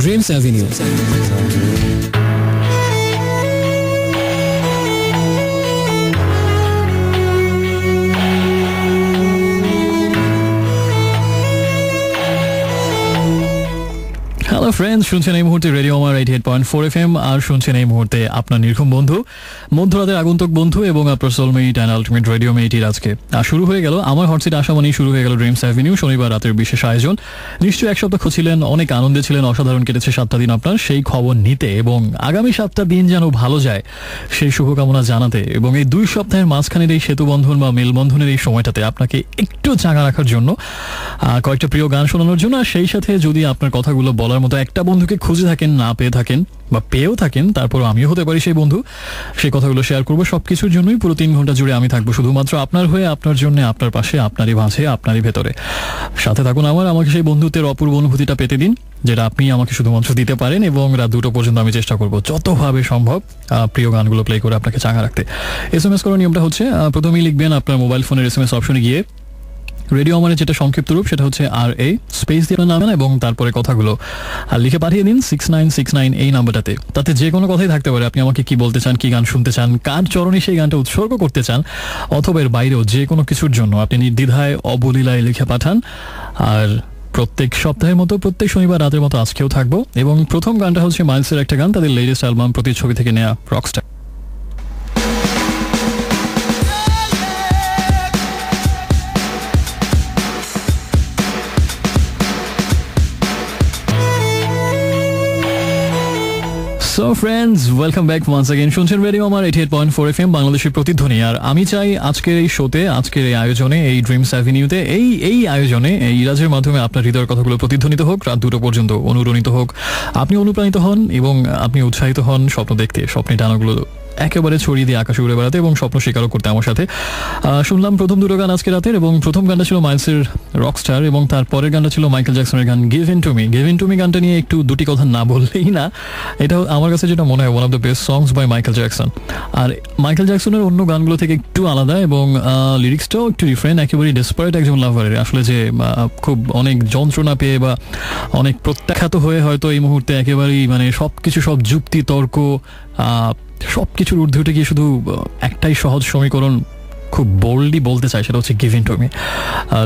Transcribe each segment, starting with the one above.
Dreams Avenue. Hello friends, শুনছেন এই মুহূর্তে রেডিও আমার 88.4 FM আর শুনছেন এই মুহূর্তে আপনার নির্ঘুম বন্ধু, মধ্যরাতের আগন্তুক বন্ধু এবং আপনার সোলমেট অ্যান্ড আলটিমেট রেডিও মেইটির আজকে শুরু হয়ে গেল আমার হটসিট আসা মানেই শুরু হয়ে গেল ড্রিমস অ্যাভিনিউ শনিবার রাতের বিশেষ আয়োজন। নিশ্চয়ই এক সপ্তাহ ছিলেন, অনেক আনন্দে ছিলেন, অসাধারণ কেটেছে 7টা দিন আপনার, সেই খবর নিতে এবং আগামী 7টা দিন যেন ভালো যায় সেই শুভকামনা জানাতে এবং এই 2 সপ্তাহের মাঝখানের এই সেতুবন্ধন বা মেলবন্ধনের এই সময়টাতে আপনাকে একটু চাঙা রাখার জন্য কয়েকটা প্রিয় গান শোনানোর জন্য, আর সেই সাথে যদি আপনার কথাগুলো বলার মতো একটা বন্ধুকে খুঁজে থাকেন, না পেয়ে থাকেন বা পেয়েও থাকেন, তারপর আমিও হতে পারি সেই বন্ধু, সেই কথাগুলো শেয়ার করবো। সবকিছুর জন্যই পুরো 3 ঘন্টা জুড়ে আমি থাকবো শুধুমাত্র আপনার হয়ে, আপনার জন্য, আপনার পাশে, আপনারই মাঝে, আপনারই ভেতরে। সাথে থাকুন আমাকে সেই বন্ধুত্বের অপূর্ব অনুভূতিটা পেতে দিন যেটা আপনি আমাকে শুধুমাত্র দিতে পারেন এবং রাত 2টা পর্যন্ত আমি চেষ্টা করবো যতভাবে সম্ভব প্রিয় গানগুলো প্লে করে আপনাকে চাঙা রাখতে। SMS করার নিয়মটা হচ্ছে প্রথমেই লিখবেন আপনার মোবাইল ফোনের SMS অপশনে গিয়ে রেডিও আমাদের যেটা সংক্ষিপ্ত রূপ সেটা হচ্ছে RA স্পেস দিয়ে নামেন এবং তারপরে কথাগুলো লিখে পাঠিয়ে দিন 6969 এই নাম্বারটাতে। তাতে যে কোনো কথাই থাকতে পারে, আপনি আমাকে কি বলতে চান, কি গান শুনতে চান, কার চরণে সেই গানটা উৎসর্গ করতে চান, অথবা এর বাইরেও যে কোনো কিছুর জন্য আপনি নির্দ্বিধায় অবলীলায় লিখে পাঠান। আর প্রত্যেক সপ্তাহের মতো প্রত্যেক শনিবার রাতের মতো আজকেও থাকবো এবং প্রথম গানটা হচ্ছে মাইলসের একটা গান, তাদের লেটেস্ট অ্যালবাম প্রতিচ্ছবি থেকে নেওয়া Rockstar. So friends, welcome back once again. শুনছেন রেডিও আমার 88.4 FM বাংলাদেশের প্রতিধ্বনি। আর আমি চাই আজকের এই শোতে, আজকের এই আয়োজনে, এই ড্রিমস অ্যাভিনিউতে, এই আয়োজনে এই ইরাজের মাধ্যমে আপনার হৃদয়ের কথাগুলো প্রতিধ্বনিত হোক, রাত 2টা পর্যন্ত অনুরণিত হোক, আপনি অনুপ্রাণিত হন এবং আপনি উৎসাহিত হন স্বপ্ন দেখতে, স্বপ্নের ডানাগুলো একেবারে ছড়িয়ে দিয়ে আকাশে উড়ে বেড়াতে এবং স্বপ্ন স্বীকারও করতে আমার সাথে। শুনলাম প্রথম 2টো গান আজকে রাতের এবং প্রথম গানটা ছিল মাইলসের রকস্টার এবং তারপরের গানটা ছিল মাইকেল জ্যাকসনের গান give in to me. Give in to me গানটা নিয়ে একটু দুটি কথা না বললেই না, এটা আমার কাছে যেটা মনে হয় one of the best songs by Michael Jackson. আর মাইকেল জ্যাকসনের অন্য গানগুলো থেকে একটু আলাদা এবং লিরিক্সটাও একটু ডিফারেন্ট, একেবারেই ডেসপারেট একজন লাভারের, আসলে যে খুব অনেক যন্ত্রণা পেয়ে বা অনেক প্রত্যাখ্যাত হয়ে হয়তো এই মুহূর্তে একেবারেই মানে সবকিছু, সব যুক্তি তর্ক সবকিছুর ঊর্ধ্বে উঠে গিয়ে শুধু একটাই সহজ সমীকরণ খুব বোল্ডলি বলতে চাই, সেটা হচ্ছে গিভ ইন টু মি।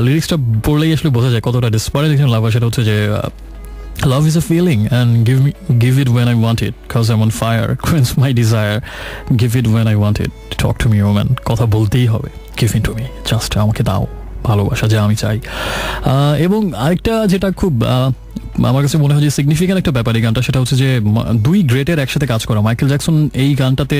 লিরিক্সটা পড়লেই আসলে বোঝা যায় কতটা ডেসপারেট একজন লাভার। সেটা হচ্ছে যে love is a feeling and give it when I want it cause I'm on fire, quench my desire, give it when I want it, talk to me woman, কথা বলতেই হবে, give in to me, just আমাকে দাও ভালোবাসা যা আমি চাই। এবং আরেকটা যেটা খুব আমার কাছে মনে হয় যে সিগনিফিক্যান্ট একটা ব্যাপার এই গানটা, সেটা হচ্ছে যে 2 গ্রেটের একসাথে কাজ করা। মাইকেল জ্যাকসন এই গানটাতে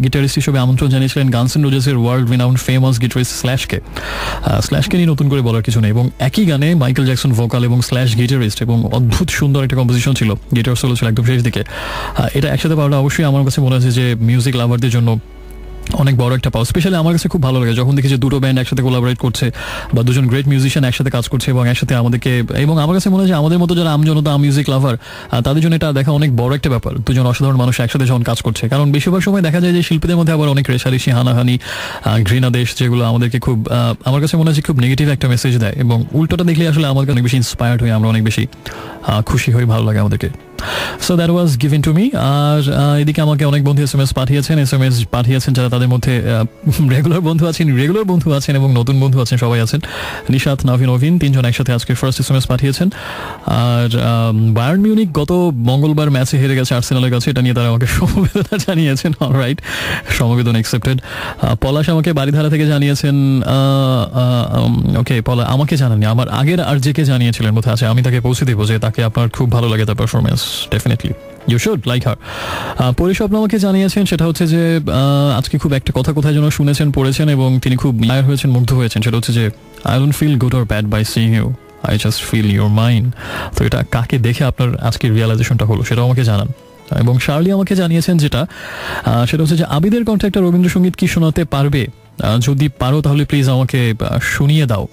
গিটারিস্ট হিসেবে আমন্ত্রণ জানিয়েছিলেন গানস এন্ড রোজেসের ওয়ার্ল্ড রিনাউন্ড ফেমাস গিটারিস্ট স্ল্যাশকে নিয়ে নতুন করে বলার কিছু নেই। এবং একই গানে মাইকেল জ্যাকসন ভোকাল এবং স্ল্যাশ গিটারিস্ট এবং অদ্ভুত সুন্দর একটা কম্পোজিশন ছিল, গিটার সোলো ছিল একদম শেষ দিকে। এটা একসাথে পাওয়াটা অবশ্যই আমার কাছে মনে হচ্ছে যে মিউজিক লাভারদের জন্য অনেক বড় একটা পাওয়া। স্পেশালি আমার কাছে খুব ভালো লাগে যখন দেখি যে 2টো ব্যান্ড একসাথে কোলাবোরেট করছে বা 2জন গ্রেট মিউজিশিয়ান একসাথে কাজ করছে এবং একসাথে আমাদেরকে, এবং আমার কাছে মনে হয় যে আমাদের মতো যারা আমজনতা মিউজিক লাভার তাদের জন্য এটা দেখা অনেক বড় একটা ব্যাপার, 2জন অসাধারণ মানুষ একসাথে যখন কাজ করছে। কারণ বেশিরভাগ সময় দেখা যায় যে শিল্পীদের মধ্যে আবার অনেক রেশারেশি, হানাহানি, ঘৃণাদেশ, যেগুলো আমাদেরকে খুব আমার কাছে মনে হয় যে খুব নেগেটিভ একটা মেসেজ দেয় এবং উল্টোটা দেখলে আসলে আমাদের অনেক বেশি ইন্সপায়ার্ড হই, আমরা অনেক বেশি খুশি হই, ভালো লাগে আমাদেরকে। So that was give in to me. আর এদিকে আমাকে অনেক বন্ধু এসএমএস পাঠিয়েছেন যারা তাদের মধ্যে রেগুলার বন্ধু আছেন এবং নতুন বন্ধু আছেন, সবাই আছেন। নিশাত, নবীন, 3জন একসাথে আজকে ফার্স্ট এসএমএস পাঠিয়েছেন। আর বায়ার্ন মিউনিক গত মঙ্গলবার ম্যাচে হেরে গেছে আর্সেনালের কাছে, এটা নিয়ে তারা আমাকে সমবেদনা জানিয়েছেন। অলরাইট, সমবেদনা অ্যাকসেপ্টেড। পলাশ আমাকে বাড়িধারা থেকে জানিয়েছেন, ওকে পলা আমাকে জানাননি, আমার আগের আর যে কে জানিয়েছিলেন বোধহয় আছে, আমি তাকে পৌঁছে দেবো যে তাকে আপনার খুব ভালো লাগে তার performance, definitely you should like her. পরিস্বপ্ন আমাকে জানিয়েছেন সেটা হচ্ছে যে আজকে খুব একটা কথা কোথায় যেন শুনেছেন, পড়েছেন এবং তিনি খুব মায়ার হয়েছেন, মুগ্ধ হয়েছেন। সেটা হচ্ছে যে I don't feel good or bad by seeing you, I just feel your mind. তো এটা কাকে দেখে আপনার আজকের রিয়ালাইজেশনটা হলো সেটাও আমাকে জানান। এবং শার্লি আমাকে জানিয়েছেন যেটা সেটা হচ্ছে যে আবিদের কণ্ঠে একটা রবীন্দ্রসঙ্গীত কি শোনাতে পারবে, যদি পারো তাহলে প্লিজ আমাকে শুনিয়ে দাও।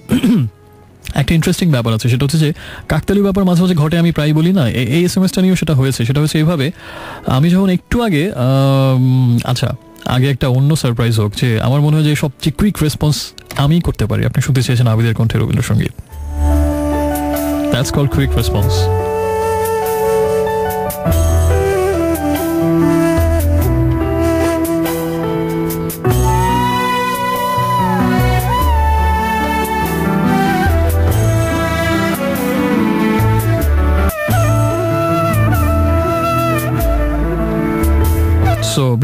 একটা ইন্টারেস্টিং ব্যাপার আছে, সেটা হচ্ছে যে কাকতালীয় ব্যাপার মাঝে মাঝে ঘটে, আমি প্রায় বলি না, এই এসএমএসটা নিয়েও সেটা হয়েছে এইভাবে। আমি যখন একটু আগে একটা অন্য সারপ্রাইজ হোক, যে আমার মনে হয় যে সবচেয়ে কুইক রেসপন্স আমি করতে পারি। আপনি শুনতে চেয়েছেন আবিদের কণ্ঠে Rabindrasangeet, that's called quick response.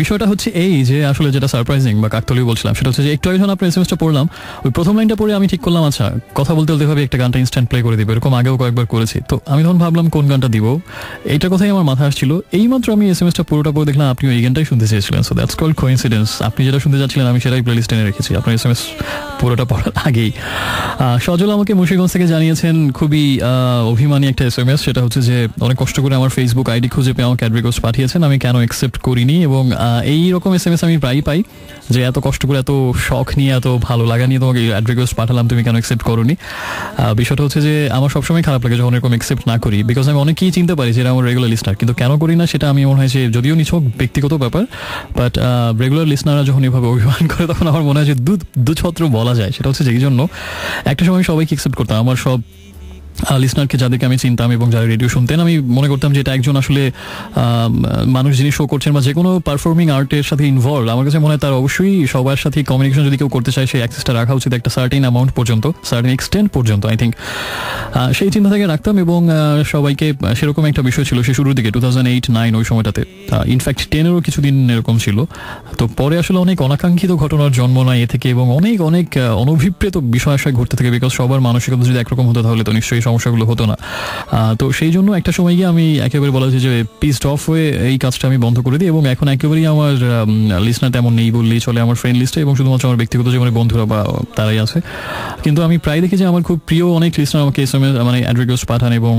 বিষয়টা হচ্ছে এই যে আসলে যেটা সারপ্রাইজিং বা কাকতালীয় বলছিলাম সেটা হচ্ছে যে একটু আগে যখন আপনার এসএমএসটা পড়লাম, ওই প্রথম লাইনটা পড়ে আমি ঠিক করলাম আচ্ছা কথা বলতে বলতে ভাবে একটা গানটা ইনস্ট্যান্ট প্লে করে দিব, এরকম আগেও কয়েকবার করেছি। তো আমি তখন ভাবলাম কোন গানটা দিব, এইটার কথাই আমার মাথায় আসছিল। এইমাত্র আমি এসএমএসটা পুরোটা পড়ে দেখলাম আপনি এই গানটাই শুনতে চেয়েছিলেন। So that's called coincidence. আপনি যেটা শুনতে চাচ্ছিলেন আমি সেটাই প্লেলিস্টে এনে রেখেছি আপনার এসএমএস পুরোটা পড়ার আগেই। সজল আমাকে মুন্সিগঞ্জ থেকে জানিয়েছেন খুবই অভিমানী একটা এসএমএস, সেটা হচ্ছে যে অনেক কষ্ট করে আমার ফেসবুক আইডি খুঁজে পেয়ে আমাকে অ্যাড রিকোয়েস্ট পাঠিয়েছেন, আমি কেন অ্যাকসেপ্ট করিনি। এবং এই রকম এসএমএস আমি প্রায়ই পাই যে এত কষ্ট করে এত শখ নিয়ে এত ভালো লাগা নিয়ে তোমাকে অ্যাড রিকোয়েস্ট পাঠালাম, তুমি কেন অ্যাকসেপ্ট করোনি। বিষয়টা হচ্ছে যে আমার সবসময় খারাপ লাগে যখন এরকম অ্যাকসেপ্ট না করি, বিকজ আমি অনেকেই চিনতে পারি যেটা আমার রেগুলার লিস্নার, কিন্তু কেন করি না সেটা আমি মনে হয় যে যদিও নিছক ব্যক্তিগত ব্যাপার, বাট রেগুলার লিসনাররা যখন এভাবে অভিমান করে তখন আমার মনে হয় যে দুছত্র বলা যায়। সেটা হচ্ছে যে এই জন্য একটা সময় সবাইকে অ্যাকসেপ্ট করতাম, আমার সব লিসনারকে যাদেরকে আমি চিনতাম এবং যারা রেডিও শুনতেন আমি মনে করতাম যে এটা একজন আসলে মানুষ যিনি শো করছেন বা যে কোনো পারফর্মিং আর্টের সাথে ইনভলভ, আমার কাছে মনে হয় তার অবশ্যই সবার সাথে কমিউনিকেশন যদি কেউ করতে চায় সেই অ্যাক্সেসটা রাখা উচিত একটা সার্টেন অ্যামাউন্ট পর্যন্ত, সার্টেন এক্সটেন্ট পর্যন্ত। আই থিঙ্ক সেই চিন্তা থেকে রাখতাম এবং সবাইকে সেরকম একটা বিষয় ছিল সে শুরুর দিকে 2008-9 ওই সময়টাতে, ইনফ্যাক্ট 10-এরও কিছুদিন এরকম ছিল। তো পরে আসলে অনেক অনাকাঙ্ক্ষিত ঘটনার জন্ম নেয় এ থেকে এবং অনেক অনেক অনভিপ্রেত বিষয় আশয় ঘটতে থাকে, বিকজ সবার মানসিকতা যদি একরকম হতো তাহলে তো নিশ্চয়ই সমস্যাগুলো হতো না। তো সেই জন্য একটা সময় গিয়ে আমি একেবারে বলা হয়েছে যে পিসড অফ হয়ে এই কাজটা আমি বন্ধ করে দিই এবং এখন একেবারেই আমার লিসনার তেমন নেই বললেই চলে আমার ফ্রেন্ড লিস্টে, এবং শুধুমাত্র আমার ব্যক্তিগত জীবনে বন্ধুরা বা তারাই আছে। কিন্তু আমি প্রায় দেখি যে আমার খুব প্রিয় অনেক লিসনার আমাকে এসএমএস মানে অ্যাড রিকোয়েস্ট পাঠান এবং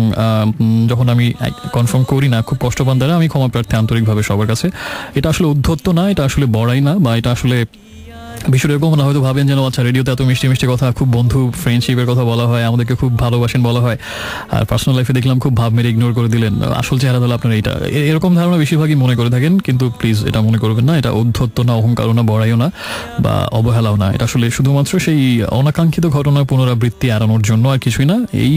যখন আমি কনফার্ম করি না খুব কষ্ট পান তারা, আমি ক্ষমা প্রার্থী আন্তরিকভাবে সবার কাছে। এটা আসলে উদ্ধত্ত না, এটা আসলে বড়াই না, বা এটা আসলে বিষয়টা এরকম না হয়তো ভাবেন যেন আচ্ছা রেডিওতে এত মিষ্টি মিষ্টি কথা, খুব বন্ধু ফ্রেন্ডশিপের কথা বলা হয়, আমাদেরকে খুব ভালোবাসেন বলা হয়, আর পার্সোনাল লাইফে দেখলাম খুব ভাব মেরে ইগনোর করে দিলেন, আসল চেহারা হলো আপনার এইটা, এরকম ধারণা বেশিরভাগই মনে করে থাকেন। কিন্তু প্লিজ এটা মনে করবেন না, এটা উদ্ধত্ত না, অহংকারও না, বড়াইও না বা অবহেলাও না, এটা আসলে শুধুমাত্র সেই অনাকাঙ্ক্ষিত ঘটনার পুনরাবৃত্তি এড়ানোর জন্য আর কিছুই না। এই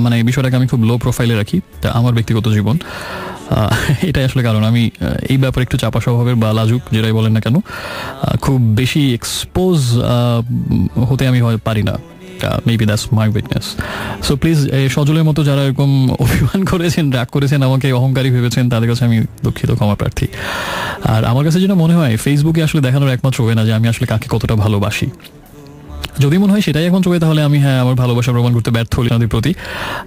মানে বিষয়টাকে আমি খুব লো প্রোফাইলে রাখি, তা আমার ব্যক্তিগত জীবন এটাই আসলে কারণ। আমি এই ব্যাপারে একটু চাপা স্বভাবের বা লাজুক যেটাই বলেন না কেন, খুব বেশি এক্সপোজ হতে আমি পারি না। Maybe that's my weakness. So please সজলের মতো যারা এরকম অভিমান করেছেন, রাগ করেছেন, আমাকে অহংকারী ভেবেছেন, তাদের কাছে আমি দুঃখিত, ক্ষমা প্রার্থী। আর আমার কাছে যেটা মনে হয় ফেসবুকে আসলে দেখানোর একমাত্র ওয়ে না যে আমি আসলে কাকে কতটা ভালোবাসি। যদি মনে হয় সেটাই এখন চলে তাহলে আমি আমার ভালোবাসা প্রমাণ করতে ব্যর্থ হলি তাদের প্রতি।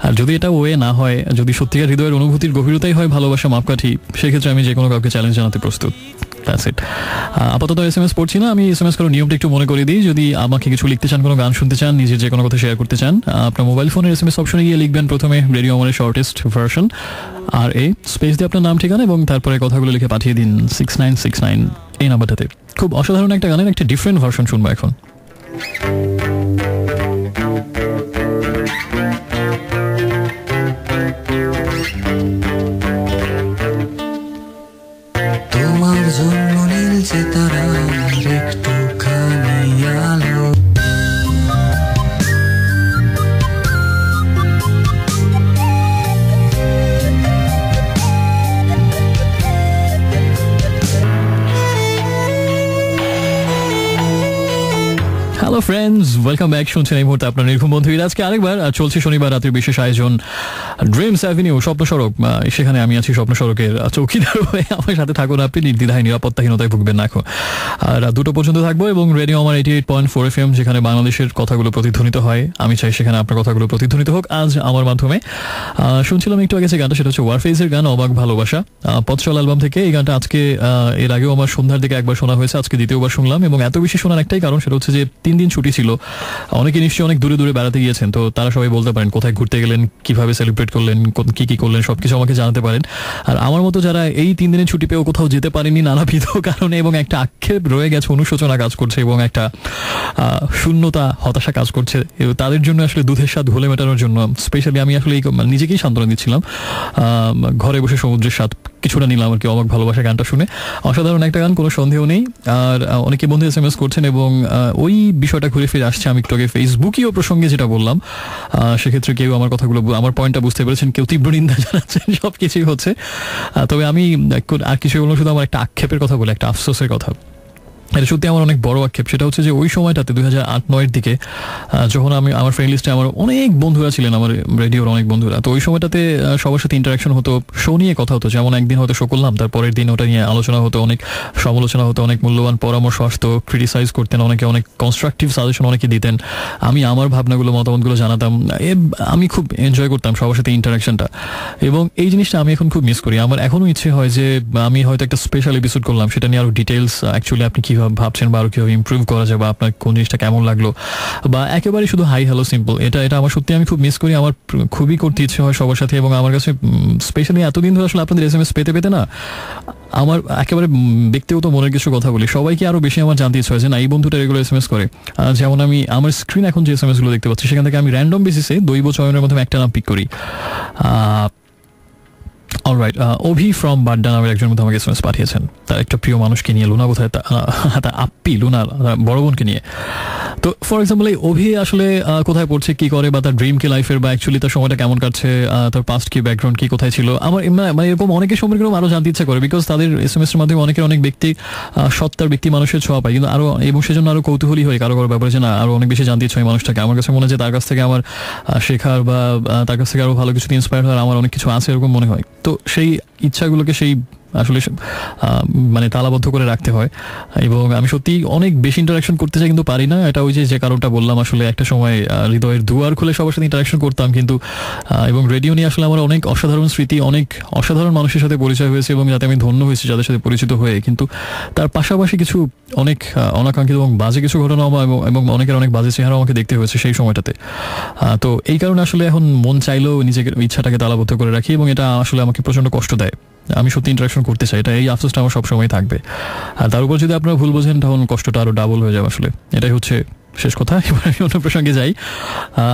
আর যদি এটা ওয়ে না হয়, যদি সত্যিকার হৃদয়ের অনুভূতির গভীরতাই হয় ভালোবাসা মাপকাঠি, সেক্ষেত্রে আমি যে কোনো কাউকে চ্যালেঞ্জ জানাতে প্রস্তুত। That's it. আপাতত এসএমএস পড়ছি না, আমি এসএমএস করার নিয়মটা একটু মনে করে দিই। যদি আমাকে কিছু লিখতে চান, কোনো গান শুনতে চান, নিজের যে কোনো কথা শেয়ার করতে চান, আপনার মোবাইল ফোনের এসএমএস অপশনে গিয়ে লিখবেন প্রথমে রেডিও আমাদের শর্টেস্ট ভার্সন আর স্পেস দিয়ে আপনার নাম ঠিকানা এবং তারপরে কথাগুলো লিখে পাঠিয়ে দিন 6969 এই নাম্বারটাতে। খুব অসাধারণ একটা গানের একটা ডিফারেন্ট ভার্সন শুনবো এখন। তোমার জন্য নীলছে তারা একটুখানি আলো, হ্যালো ফ্রেন্ডস, ওয়েলকাম ব্যাক। শুনছেন এই মুহূর্তে আপনার নির্ঘুম বন্ধু আজকে আরেকবার চলছে শনিবার রাতের বিশেষ আয়োজন ড্রিমস অ্যাভিনিউ স্বপ্ন সড়ক। সেখানে আমি আছি স্বপ্ন সড়কের চৌকিদার হয়ে। আমার সাথে থাকুন আপনি, নির্দ্বিধায় নিরাপত্তাহীনতায় ভুগবেন না এখন। রাত 2টো পর্যন্ত থাকবো এবং রেডিও আমার 88.4 FM, যেখানে বাংলাদেশের কথাগুলো প্রতিধ্বনিত হয়। আমি চাই সেখানে আপনার কথাগুলো প্রতিধ্বনিত হোক আজ আমার মাধ্যমে। শুনছিলাম একটু আগে যে গানটা, সেটা হচ্ছে ওয়ারফেজের গান অবাক ভালোবাসা, পথচল অ্যালবাম থেকে। এই গানটা আজকে এর আগেও আমার সন্ধ্যার দিকে একবার শোনা হয়েছে, আজকে দ্বিতীয়বার শুনলাম এবং এত বেশি শোনার একটাই কারণ, সেটা হচ্ছে যে 3 দিন ছুটি ছিল। অনেকে নিশ্চয়ই অনেক দূরে দূরে বেড়াতে গিয়েছেন, তো তারা সবাই বলতে পারেন কোথায় ঘুরতে গেলেন, কিভাবে সেলিব্রেট করলেন, কি কি করলেন, সবকিছু আমাকে জানাতে পারেন। আর আমার মতো যারা এই 3 দিনের ছুটি পেয়েও কোথাও যেতে পারেনি নানাবিধ কারণে এবং একটা আক্ষেপ রয়ে গেছে, অনুশোচনা কাজ করছে এবং একটা শূন্যতা, হতাশা কাজ করছে, তাদের জন্য আসলে দুধের স্বাদ ঘোলে মেটানোর জন্য স্পেশালি আমি আসলে নিজেকেই সান্ত্বনা দিচ্ছিলাম। ঘরে বসে সমুদ্রের স্বাদ কিছুটা নিলাম আর কি অবাক ভালোবাসা গানটা শুনে। অসাধারণ একটা গান, কোনো সন্দেহ নেই। আর অনেকে বন্ধু এসএমএস করছেন এবং ওই বিষয়টা ঘুরে ফিরে আসছে। আমি একটু আগে ফেসবুকীয় প্রসঙ্গে যেটা বললাম, সেক্ষেত্রে কেউ আমার কথাগুলো, আমার পয়েন্টটা বুঝতে পেরেছেন, কেউ তীব্র নিন্দা জানাচ্ছেন, সব কিছুই হচ্ছে। তবে আমি আর কিছু বললাম, শুধু আমার একটা আক্ষেপের কথা বলে, একটা আফসোসের কথা। এটা সত্যি আমার অনেক বড় আক্ষেপ। সেটা হচ্ছে যে ওই সময়টাতে 2008-9 দিকে যখন আমি আমার ফ্রেন্ড লিস্টে আমার অনেক বন্ধুরা ছিলেন, আমার রেডিওর অনেক বন্ধুরা, তো ওই সময়টাতে সবার সাথে ইন্টারাকশন হতো, শো নিয়ে কথা হতো। যেমন একদিন হয়তো শো করলাম, তারপরের দিন ওটা নিয়ে আলোচনা হতো, অনেক সমালোচনা হতো, অনেক মূল্যবান পরামর্শ আসতো, ক্রিটিসাইজ করতেন অনেকে, অনেক কনস্ট্রাকটিভ সাজেশন অনেকে দিতেন, আমি আমার ভাবনাগুলো মতামতগুলো জানাতাম। আমি খুব এনজয় করতাম সবার সাথে ইন্টারাকশনটা, এবং এই জিনিসটা আমি এখন খুব মিস করি। আমার এখনও ইচ্ছে হয় যে আমি হয়তো একটা স্পেশাল এপিসোড করলাম, সেটা নিয়ে আরও ডিটেলস অ্যাকচুয়ালি আপনি কীভাবে ভাবছেন বা আরও কীভাবে ইমপ্রুভ করা যায়, বা আপনার কোন জিনিসটা কেমন লাগলো, বা একেবারে শুধু হাই হ্যালো সিম্পল, এটা আমার সত্যি আমি খুব মিস করি। আমার খুবই করতে ইচ্ছে হয় সবার সাথে, এবং আমার কাছে স্পেশালি এতদিন ধরে আসলে আপনাদের SMS পেতে পেতে না আমার একেবারে ব্যক্তিগত মনের কিছু কথা বলি, সবাইকে আরও বেশি আমার জানতে ইচ্ছে হয় যে না, এই বন্ধুটা রেগুলার SMS করে। যেমন আমি আমার স্ক্রিন এখন যে SMS গুলো দেখতে পাচ্ছি, সেখান থেকে আমি র্যান্ডম বেসিসে দৈব চয়নের মাধ্যমে একটা নাম পিক করি। অলরাইট, অভি ফ্রম বাড্ডা নামের একজন মধ্যে আমাকে SMS পাঠিয়েছেন, তার একটা প্রিয় মানুষকে নিয়ে, লুনা বোধহয়, তার আপ্পি লুনা বড় বোনকে নিয়ে। তো ফর এক্সাম্পল এই অভি আসলে কোথায় পড়ছে, কি করে, বা তার ড্রিম কি লাইফের, বা অ্যাকচুয়ালি তার সময়টা কেমন কাটছে, তার পাস্ট কি, ব্যাকগ্রাউন্ড কি, কোথায় ছিল, আমার মানে এরকম অনেকের সম্পর্কে আরও জানতে ইচ্ছা করে, বিকজ তাদের SMS এর মাধ্যমে অনেকের অনেক ব্যক্তি সত্তার ব্যক্তি মানুষের ছোঁয়া পায়, কিন্তু আরও, এবং সেজন্য আরও কৌতূহলী হয় কারো ব্যাপারে, যে না আরও অনেক বেশি জানতে ইচ্ছে হয় মানুষটাকে। আমার কাছে মনে হয় যে তার কাছ থেকে আমার শেখার, বা তার কাছ থেকে আরও ভালো কিছু ইন্সপায়ার হওয়ার আমার অনেক কিছু আছে, এরকম মনে হয়। তো সেই ইচ্ছাগুলোকে সেই আসলে মানে তালাবদ্ধ করে রাখতে হয়, এবং আমি সত্যি অনেক বেশি ইন্টারাকশন করতে চাই কিন্তু পারি না। এটা ওই যে কারণটা বললাম, আসলে একটা সময় হৃদয়ের দুয়ার খুলে সবার সাথে ইন্টারাকশন করতাম, কিন্তু এবং রেডিও নিয়ে আসলে আমার অনেক অসাধারণ স্মৃতি, অনেক অসাধারণ মানুষের সাথে পরিচয় হয়েছে, এবং যাতে আমি ধন্য হয়েছি যাদের সাথে পরিচিত হয়ে। কিন্তু তার পাশাপাশি কিছু অনেক অনাকাঙ্ক্ষিত এবং বাজে কিছু ঘটনা, এবং অনেকের অনেক বাজে চেহারা আমাকে দেখতে হয়েছে সেই সময়টাতে। তো এই কারণে আসলে এখন মন চাইলেও নিজের ইচ্ছাটাকে তালাবদ্ধ করে রাখি, এবং এটা আসলে আমাকে প্রচণ্ড কষ্ট দেয়। আমি সত্যি ইন্টারাকশন করতে চাই, এটা এই আফসোসটা আমার সবসময় থাকবে। আর তার উপর যদি আপনারা ভুল বোঝেন, তখন কষ্টটা আরও ডাবল হয়ে যাবে। আসলে এটাই হচ্ছে শেষ কথা। এবার আমি অন্য প্রসঙ্গে যাই।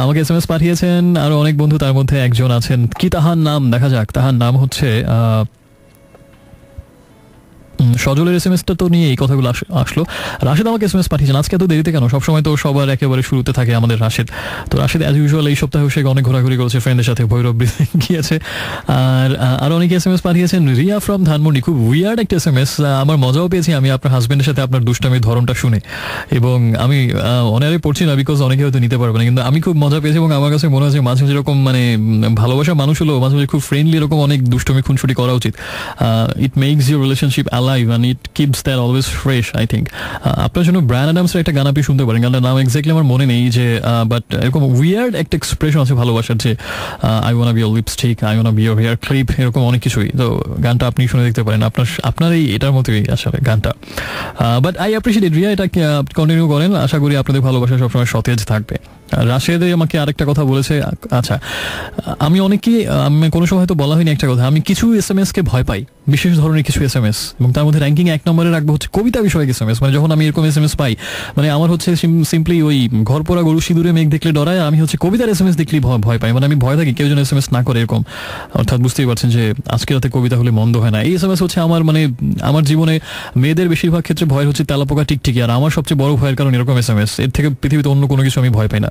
আমাকে SMS পাঠিয়েছেন আরও অনেক বন্ধু, তার মধ্যে একজন আছেন, কি তাহার নাম, দেখা যাক, তাহার নাম হচ্ছে সজলের SMS-টা তো নিয়ে এই কথাগুলো আসলো। রাশেদ আমাকে SMS পাঠিয়েছেন, আজকে এত দেরিতে কেন? সবসময় তো সবার একেবারে শুরুতে থাকে আমাদের রাশেদ। তো রাশেদ অ্যাজ ইউজুয়াল এই সপ্তাহে সে অনেক ঘোরাঘুরি করেছে, ফ্রেন্ডের সাথে ভৈরব গিয়েছে। আর অনেকে SMS পাঠিয়েছেন, রিয়া ফ্রম ধানমন্ডি, খুব উইয়ার্ড একটা SMS। আমার মজাও পেয়েছি আমি আপনার হাজব্যান্ডের সাথে আপনার দুষ্টামির ধরনটা শুনে, এবং আমি অনেকে পড়ছি না, বিকজ অনেকে হয়তো নিতে পারবে না, কিন্তু আমি খুব মজা পেয়েছি। এবং আমার কাছে মনে হচ্ছে মাঝে মাঝে এরকম মানে ভালোবাসা মানুষ হলো মাঝে মাঝে খুব ফ্রেন্ডলি এরকম অনেক দুষ্টমি খুনসুটি করা উচিত। It makes your relationship alive and it keeps that always fresh, I think. আপনার জন্য ব্রায়ান অ্যাডামসের একটা গান আপনি শুনতে পারেন, গানটার নাম এক্স্যাক্টলি আমার মনে নেই, যে বাট এরকম উইয়ার্ড একটা এক্সপ্রেশন আছে ভালোবাসার, যে I wanna be your lipstick, I wanna be your hair clip, এরকম অনেক কিছুই। তো গানটা আপনি শুনে দেখতে পারেন, আপনার এই এটার মতোই আসলে গানটা। বাট আই অ্যাপ্রিশিয়েট রিয়া, এটা কন্টিনিউ করেন, আশা করি আপনাদের ভালোবাসা সবসময় সতেজ থাকবে। রাশেদ আমাকে আরেকটা কথা বলেছে, আচ্ছা আমি অনেকেই, আমি কোনো সময় হয়তো বলা হয়নি একটা কথা, আমি কিছু SMS-কে ভয় পাই, বিশেষ ধরনের কিছু SMS, এবং তার মধ্যে র্যাঙ্কিং 1 নম্বরে রাখবো হচ্ছে কবিতা বিষয়ক SMS। মানে যখন আমি এরকম SMS পাই, মানে আমার হচ্ছে সিম্পলি ওই ঘর পোড়া গরু সিঁদুরে মেঘ দেখলে ডরায়, আমি হচ্ছে কবিতার SMS দেখলেই ভয় পাই। মানে আমি ভয় থাকি কেউ যেন SMS না করে এরকম, অর্থাৎ বুঝতেই পারছেন যে আজকে রাতে কবিতা হলে মন্দ হয় না। এই SMS হচ্ছে আমার, মানে আমার জীবনে মেয়েদের বেশিরভাগ ক্ষেত্রে ভয় হচ্ছে তেলাপোকা টিকটিকি, আর আমার সবচেয়ে বড় ভয়ের কারণ এরকম SMS। এর থেকে পৃথিবীতে অন্য কোনো কিছু আমি ভয় পাই না,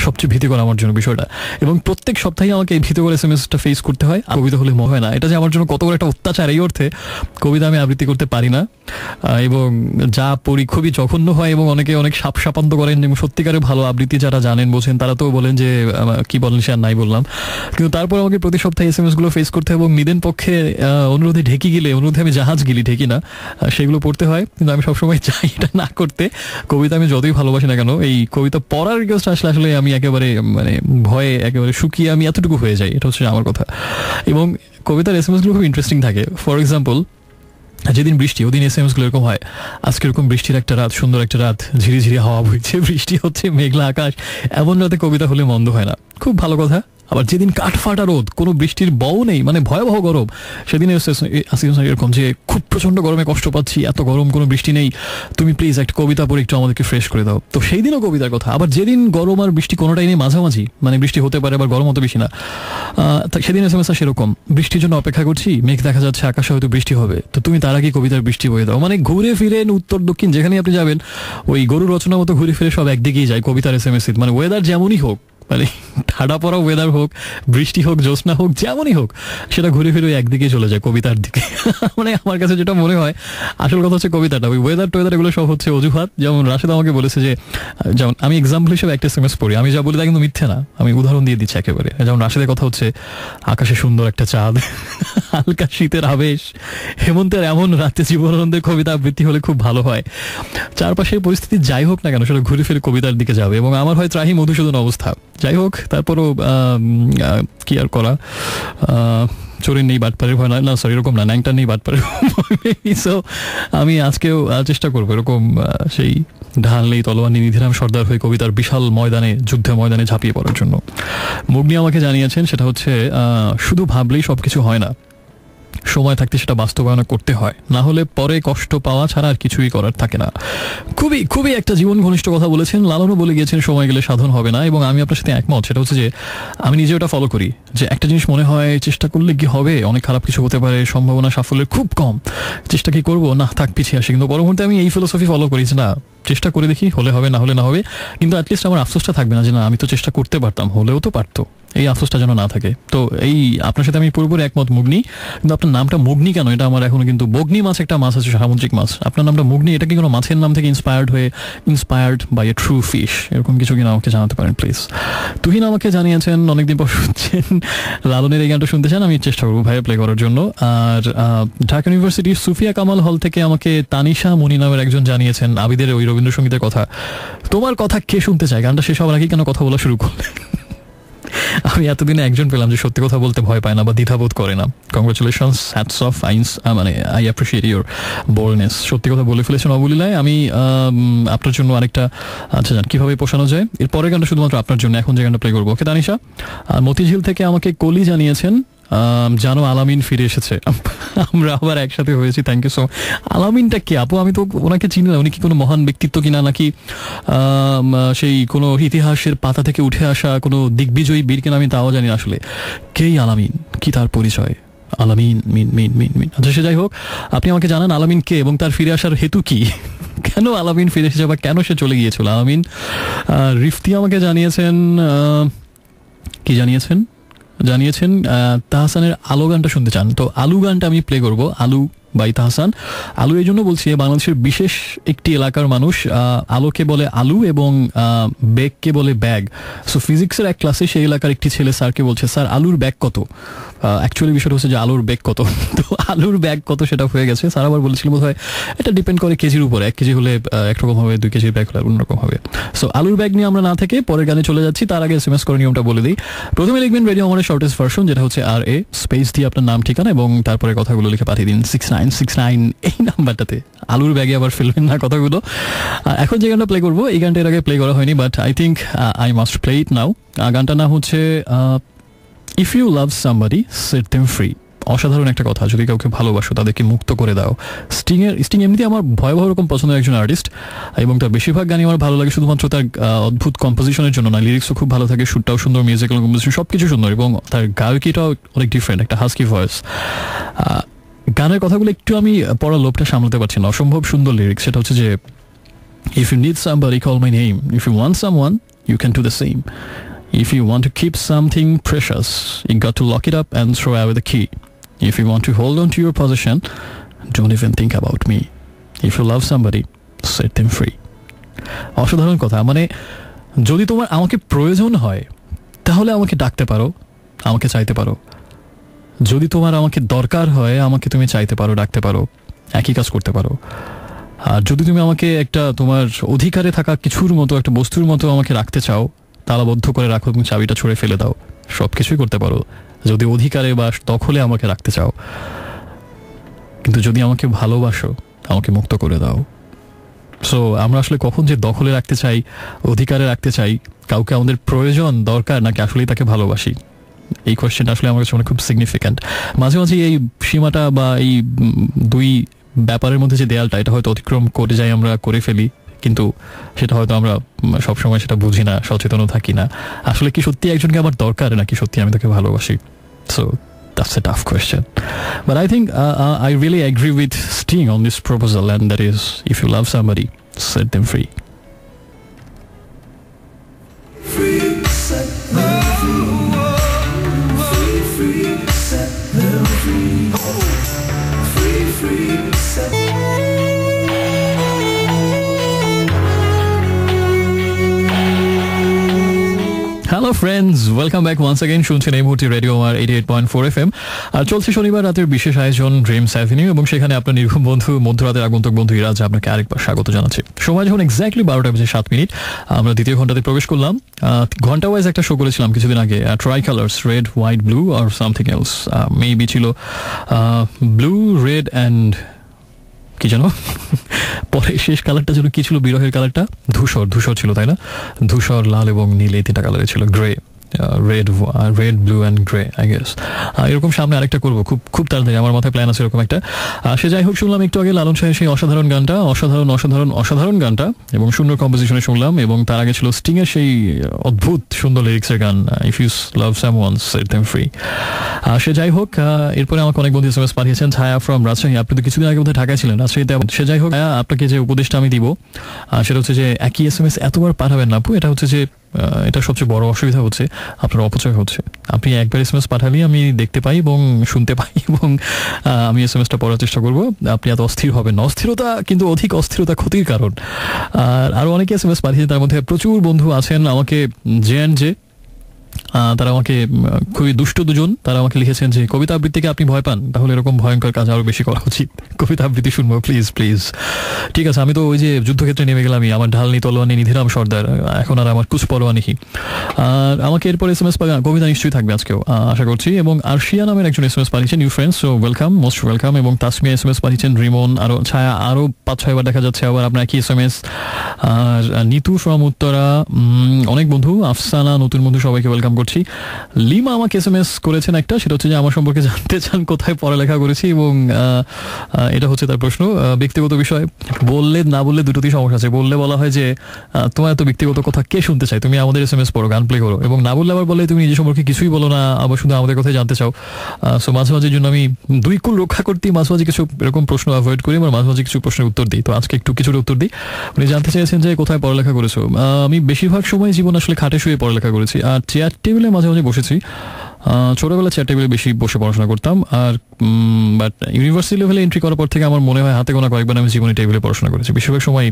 সবচেয়ে ভীতিকর আমার জন্য বিষয়টা। এবং প্রত্যেক সপ্তাহে আমাকে এই ভীতিকর SMS-টা ফেস করতে হয়, কবিতা হলে মনে হয় না। এটা যে আমার জন্য কত বড় একটা অত্যাচার, এই অর্থে কবিতা আমি আবৃত্তি করতে পারি না, এবং যা পড়ি খুবই জঘন্য হয়, এবং অনেকে অনেক সাপান্ত করেন, এবং সত্যিকারের ভালো আবৃত্তি যারা জানেন বোঝেন তারা তো বলেন যে কি বলেন সে আর নাই বললাম। কিন্তু তারপর আমাকে প্রতি সপ্তাহে SMS-গুলো ফেস করতে হয়, এবং নিদেন পক্ষে অনুরোধে ঢেকি গেলে, অনুরোধে আমি জাহাজ গিলি, ঢেকি না, সেগুলো পড়তে হয়। কিন্তু আমি সবসময় চাই এটা না করতে। কবিতা আমি যতই ভালোবাসি না কেন, এই কবিতা পড়ার রিকোয়েস্ট আসলে আমি একেবারে মানে ভয়ে একেবারে শুকিয়ে আমি এতটুকু হয়ে যাই, এটা হচ্ছে আমার কথা। এবং কবিতার SMS-গুলো খুব ইন্টারেস্টিং থাকে। ফর এক্সাম্পল, যেদিন বৃষ্টি, ওদিন SMS-গুলো এরকম হয়, আজকে এরকম বৃষ্টির একটা রাত, সুন্দর একটা রাত, ঝিরিঝিরি হাওয়া বইছে, বৃষ্টি হচ্ছে, মেঘলা আকাশ, এমন রাতে কবিতা হলে মন্দ হয় না, খুব ভালো কথা। আবার যেদিন কাঠফাটা রোদ, কোনো বৃষ্টির বউ নেই, মানে ভয়াবহ গরম, সেদিন এরকম যে খুব প্রচণ্ড গরমে কষ্ট পাচ্ছি, এত গরম, কোনো বৃষ্টি নেই, তুমি প্লিজ একটা কবিতা পড়ে একটু আমাদেরকে ফ্রেশ করে দাও। তো সেই দিনও কবিতার কথা। আবার যেদিন গরম আর বৃষ্টি কোনোটাই নেই, মাঝামাঝি, মানে বৃষ্টি হতে পারে আবার গরম হতে বেশি না, সেদিন SMS সেরকম, বৃষ্টির জন্য অপেক্ষা করছি, মেঘ দেখা যাচ্ছে, আকাশে হয়তো বৃষ্টি হবে, তো তুমি তার আগে কবিতার বৃষ্টি বয়ে দাও। মানে ঘুরে ফিরেন উত্তর দক্ষিণ যেখানে আপনি যাবেন, ওই গরু রচনা মতো ঘুরে ফিরে সব একদিকেই যায় কবিতার SMS। মানে ওয়েদার যেমনই হোক, মানে ঠাডা পড়া ওয়েদার হোক, বৃষ্টি হোক, জ্যোৎস্না হোক, যেমনই হোক, সেটা ঘুরে ফিরে একদিকে চলে যায়, কবিতার দিকে। মানে আমার কাছে যেটা মনে হয় আসল কথা হচ্ছে কবিতাটা, ওই ওয়েদার টোয়েদার এগুলো সব হচ্ছে অজুহাত। যেমন রাশেদ আমাকে বলেছে যে, যেমন আমি এক্সাম্পল হিসেবে একটা SMS পড়ি, আমি যা বলি তা কিন্তু মিথ্যে না, আমি উদাহরণ দিয়ে দিচ্ছি একেবারে। যেমন রাশেদের কথা হচ্ছে, আকাশে সুন্দর একটা চাঁদ, হালকা শীতের আবেশ, হেমন্তের এমন রাতে জীবনানন্দের কবিতা আবৃত্তি হলে খুব ভালো হয়। চারপাশের পরিস্থিতি যাই হোক না কেন, সেটা ঘুরে ফিরে কবিতার দিকে যাবে। এবং আমার হয় ত্রাহি মধুসূদন অবস্থা, যাই হোক তারপরও কি আর করা, চোরের নেই বাটপারের ভয় না, সরি এরকম না, ন্যাংটা নেই বাটপারের ভয়। সো আমি আজকেও চেষ্টা করবো এরকম সেই ঢাল নেই তলোয়ার নেই নিধিরাম সর্দার হয়ে কবিতার বিশাল ময়দানে, যুদ্ধের ময়দানে ঝাঁপিয়ে পড়ার জন্য। মুগ্নি আমাকে জানিয়েছেন সেটা হচ্ছে, শুধু ভাবলেই সবকিছু হয় না, সময় থাকতে সেটা বাস্তবায়ন করতে হয়, না হলে পরে কষ্ট পাওয়া ছাড়া আর কিছুই করার থাকে না। খুবই খুবই একটা জীবন ঘনিষ্ঠ কথা বলেছেন। লালনও বলে গিয়েছেন সময় গেলে সাধন হবে না, এবং আমি আপনার সাথে একমত। সেটা হচ্ছে যে আমি নিজে ওটা ফলো করি, যে একটা জিনিস মনে হয় চেষ্টা করলে কি হবে, অনেক খারাপ কিছু হতে পারে, সম্ভাবনা সাফল্যের খুব কম, চেষ্টা কি করবো, না থাক পিছিয়ে আসে। কিন্তু পরবর্তীতে আমি এই ফিলোসফি ফলো করি যে না, চেষ্টা করে দেখি, হলে হবে না হলে না হবে, কিন্তু অ্যাটলিস্ট আমার আফসোসটা থাকবে না যে না আমি তো চেষ্টা করতে পারতাম, হলেও তো পারতো, এই আফসোসটা যেন না থাকে। তো এই আপনার সাথে আমি পুরোপুরি একমত মুগ্নি। কিন্তু আপনার নামটা মুগ্নি কেন, এটা আমার এখনো কিন্তু, বগ্নি মাছ একটা মাছ আছে, সামুদ্রিক মাছ, আপনার নামটা মুগ্নি, এটা কি কোনো মাছের নাম থেকে inspired by a true fish, এরকম কিছু কিনা আমাকে জানাতে পারেন প্লিজ। তুহিন আমাকে জানিয়েছেন অনেকদিন পর শুনছেন, লালনের এই গানটা শুনতে চান, আমি চেষ্টা করবো ভাইয়া প্লে করার জন্য। আর ঢাকা ইউনিভার্সিটির সুফিয়া কামাল হল থেকে আমাকে তানিশা মনি নামের একজন জানিয়েছেন আবিদের ওই রবীন্দ্রসঙ্গীতের কথা। তোমার কথা কে শুনতে চায়, গানটা শেষ হওয়ার আগে কেন কথা বলা শুরু করলে? আমি এতদিনে একজন পেলাম যে সত্যি কথা বলতে ভয় পায় না বা দ্বিধাবোধ করে না। কংগ্রেচুলেশনস, হ্যাটস অফ, মানে আই অ্যাপ্রিশিয়েট ইউর বোল্ডনেস। সত্যি কথা বলে ফেলেছেন অবলীলায়। আমি আপনার জন্য আরেকটা, আচ্ছা জান কীভাবে পোষানো যায়, এর পরের গানটা শুধুমাত্র আপনার জন্য এখন যে গানটা প্লে করবো। ওকে তানিশা। মতিঝিল থেকে আমাকে কলি জানিয়েছেন, জানো আলামিন ফিরে এসেছে, আমরা আবার একসাথে হয়েছি, থ্যাংক ইউ সো। আলামিনটা কে আপু? আমি তো ওনাকে চিনি না, উনি কি কোনো মহান ব্যক্তিত্ব কিনা, নাকি সেই কোনো ইতিহাসের পাতা থেকে উঠে আসা কোনো দিগ্বিজয়ী বীর কিনা, আমি তাও জানি না আসলে। কেই আলামিন, কি তার পরিচয়? আলামিন মিন মিন মিন মিন আচ্ছা সে যাই হোক, আপনি আমাকে জানান আলামিন কে এবং তার ফিরে আসার হেতু কি, কেন আলামিন ফিরে এসেছে বা কেন সে চলে গিয়েছিল আলামিন। রিফতি আমাকে জানিয়েছেন, কি জানিয়েছেন তাহসানের আলো গানটা শুনতে চান। তো আলু গানটা আমি প্লে করবো, আলু বাই তাহসান। আলু এই জন্য বলছি, বাংলাদেশের বিশেষ একটি এলাকার মানুষ আলোকে বলে আলু এবং ব্যাগকে বলে ব্যাগ। সো ফিজিক্সের এক ক্লাসে সেই এলাকার একটি ছেলে স্যারকে বলছে, স্যার আলুর ব্যাগ কত? অ্যাকচুয়ালি বিষয়টা হচ্ছে যে আলুর ব্যাগ কত, তো আলুর ব্যাগ কত সেটা হয়ে গেছে। স্যার আবার বলেছিল বোধ হয় এটা ডিপেন্ড করে কেজির উপরে, 1 কেজি হলে একরকম হবে, 2 কেজির ব্যাগ হলে অন্যরকম হবে। সো আলুর ব্যাগ নিয়ে আমরা না থেকে পরের গানে চলে যাচ্ছি, তার আগে SMS করে নিয়মটা বলে দিই। প্রথমে লিখবেন রেডিও আমাদের শর্টেস্ট ভার্সন, যেটা হচ্ছে RA স্পেস দিয়ে আপনার নাম ঠিকানা এবং তারপরে কথাগুলো লিখে পাঠিয়ে দিন 6969 এই নাম্বারটাতে। আলুর ব্যাগে আবার ফেলবেন না কথাগুলো। এখন যে গানটা প্লে করবো, এই গানটা এর আগে প্লে করা হয়নি, but I think I must play it now. গানটার নাম হচ্ছে if you love somebody set them free. অসাধারণ একটা কথা, যদি কাউকে ভালোবাসো তাদেরকে মুক্ত করে দাও। স্টিং এমনিতে আমার ভয়াবহ রকম পছন্দের একজন আর্টিস্ট, এবং তার বেশিরভাগ গানই আমার ভালো লাগে শুধুমাত্র তার অদ্ভুত কম্পোজিশনের জন্য না, লিরিক্সও খুব ভালো থাকে, শুটটাও সুন্দর, মিউজিক্যাল কম্পোজিশন সব কিছু সুন্দর, এবং তার গায়কিটাও অনেক ডিফারেন্ট, একটা হাস্কি ভয়েস। গানের কথাগুলো একটু আমি পড়ার লোভটা সামলাতে পারছি না, অসম্ভব সুন্দর লিরিক্স। সেটা হচ্ছে যে if you need somebody call my name, if you want someone you can do the same, if you want to keep something precious you got to lock it up and throw away the key, if you want to hold on to your possession don't even think about me, if you love somebody set them free. অসাধারণ কথা। মানে যদি তোমার আমাকে প্রয়োজন হয় তাহলে আমাকে ডাকতে পারো, আমাকে চাইতে পারো, যদি তোমার আমাকে দরকার হয় আমাকে তুমি চাইতে পারো, ডাকতে পারো, একই কাজ করতে পারো। আর যদি তুমি আমাকে একটা তোমার অধিকারে থাকা কিছুর মতো, একটা বস্তুর মতো আমাকে রাখতে চাও, তালাবদ্ধ করে রাখো, তুমি চাবিটা ছুঁড়ে ফেলে দাও, সব কিছুই করতে পারো যদি অধিকারে বা দখলে আমাকে রাখতে চাও। কিন্তু যদি আমাকে ভালোবাসো আমাকে মুক্ত করে দাও। সো আমরা আসলে কখন যে দখলে রাখতে চাই, অধিকারে রাখতে চাই, কাউকে আমাদের প্রয়োজন দরকার নাকি আসলেই তাকে ভালোবাসি, এই কোয়েশ্চেনটা আসলে আমার কাছে মনে খুব সিগনিফিক্যান্ট। মাঝে মাঝে এই সীমাটা বা এই দুই ব্যাপারের মধ্যে যে দেয়ালটা, এটা হয়তো অতিক্রম করে যাই, আমরা করে ফেলি, কিন্তু সেটা হয়তো আমরা সবসময় সেটা বুঝি না, সচেতনও থাকি না। আসলে কি সত্যি একজনকে আমার দরকার নাকি সত্যি আমি তাকে ভালোবাসি? So that's a tough question, but I think I really agree with Sting on this proposal, and that is if you love somebody set them free. Free, set hello friends, welcome back once again. শুনছেন এই মুহূর্তে radio আমার 88.4 FM। আর চলছে শনিবার রাতের বিশেষ আয়োজন dreams avenue, এবং সেখানে আপনার নির্ঘুম বন্ধু মধ্যরাতের আগন্তুক বন্ধু ইরাজ আপনাকে আরেকবার স্বাগত জানাচ্ছি। সময় যখন এক্স্যাক্টলি 12:07, আমরা দ্বিতীয় ঘন্টাতে প্রবেশ করলাম। ঘন্টা ওয়াইজ একটা শো করেছিলাম কিছুদিন আগে, try colours, red, white, blue আর সামথিং এলস। মেবি ছিল ব্লু, রেড অ্যান্ড কি জানো, পরে শেষ কালারটা ছিল কি ছিল, বিরহের কালারটা ধূসর ছিল, তাই না? ধূসর, লাল এবং নীল, এই তিনটা কালারে ছিল। Grey, red, blue and grey, I guess. এরকম সামনে আরেকটা করবো খুব তাড়াতাড়ি, আমার মাথায় প্ল্যান আছে এরকম একটা। সে যাই হোক, শুনলাম একটু আগে লালন শাহের সেই অসাধারণ গানটা, এবং সুন্দর কম্পোজিশনে শুনলাম। এবং তার আগে ছিল স্টিং এর সেই অদ্ভুত সুন্দর লিরিক্সের গান, if you love someone set them free. সে যাই হোক, এরপরে আমাকে অনেক বন্ধু এসএমএস পাঠিয়েছেন। ছায়া ফ্রম রাজশাহী, আপনি তো কিছুদিন আগে বোধহয় ঢাকায় ছিলেন, রাজশাহীতে। সে যাই হোক, আপনাকে যে উপদেশটা আমি দিব সেটা হচ্ছে যে একই এসএমএস এতবার পাঠাবেন না আপু। এটা হচ্ছে যে এটা সবচেয়ে বড় অসুবিধা হচ্ছে, আপনার অপচয় হচ্ছে। আপনি একবার এসএমএস পাঠালেই আমি দেখতে পাই এবং শুনতে পাই, এবং আমি এসএমএসটা পড়ার চেষ্টা করবো। আপনি এত অস্থির হবেন না, অস্থিরতা কিন্তু অধিক অস্থিরতা ক্ষতির কারণ। আর আরও অনেকে এসএমএস পাঠিয়েছে, তার মধ্যে প্রচুর বন্ধু আছেন আমাকে জে, তারা আমাকে খুবই দুষ্ট দুজন, তারা আমাকে লিখেছেন যে কবিতা আবৃত্তিকে আপনি ভয় পান, তাহলে এরকম ভয়ঙ্কর কাজ আরো বেশি করা উচিত। কবিতা আবৃত্তি শুনবো প্লিজ। ঠিক আছে, আমি তো ওই যে যুদ্ধক্ষেত্রে নেমে গেলাম, আমার ঢাল নি তলোয়ার নি নিধিরাম সর্দার, এখন আর আমার কুচ পরোয়া নেই। আর আমাকে এরপর এসএমএস কবিতা নিশ্চয়ই থাকবে আজকেও, আশা করছি। এবং আরশিয়া নামের একজন এসএমএস পাঠিয়েছেন, new friends, so welcome, most welcome. এবং তাসমিয়া এসএমএস পাঠিয়েছেন, রিমন, আরো ছায়া, আরো 5-6 বার দেখা যাচ্ছে আবার আপনার কি এসএমএস। আর নিতু ফ্রম উত্তরা, অনেক বন্ধু, আফসানা, নতুন বন্ধু, সবাইকে ওয়েলকাম করছি। লিমা আমাকে এসএমএস করেছেন একটা, সেটা হচ্ছে যে আমার সম্পর্কে জানতে চান কোথায় পড়ালেখা করেছি, এবং এটা হচ্ছে তার প্রশ্ন। ব্যক্তিগত বিষয় বললে না বললে দুটোতেই সমস্যা আছে। বললে বলা হয় যে তোমার এত ব্যক্তিগত কথা কে শুনতে চায়, তুমি আমাদের এসএমএস পড়ো, গান প্লে করো। এবং না বললে আবার বলে তুমি নিজের সম্পর্কে কিছুই বলো না, আবার শুধু আমাদের কথাই জানতে চাও। সো মাঝে মাঝে জন্য আমি দুই কুল রক্ষা করতে মাঝে মাঝে কিছু এরকম প্রশ্ন অ্যাভয়েড করি, এবং মাঝে মাঝে কিছু প্রশ্নের উত্তর দিই। তো আজকে একটু কিছুটা উত্তর দিই। উনি জানতে চেয়েছেন যে কোথায় পড়ালেখা করেছো। আমি বেশিরভাগ সময় জীবন আসলে খাটে শুয়ে পড়ালেখা করেছি, আর চেয়ার টেবিলে মাঝে মাঝে বসেছি। ছোটবেলা চেয়ার টেবিলে বেশি বসে পড়াশোনা করতাম, আর বাট ইউনিভার্সিটি লেভেলে এন্ট্রি করার পর থেকে আমার মনে হয় হাতে গোনা কয়েকবার আমি জীবনে টেবিলে পড়াশোনা করেছি, বেশিরভাগ সময়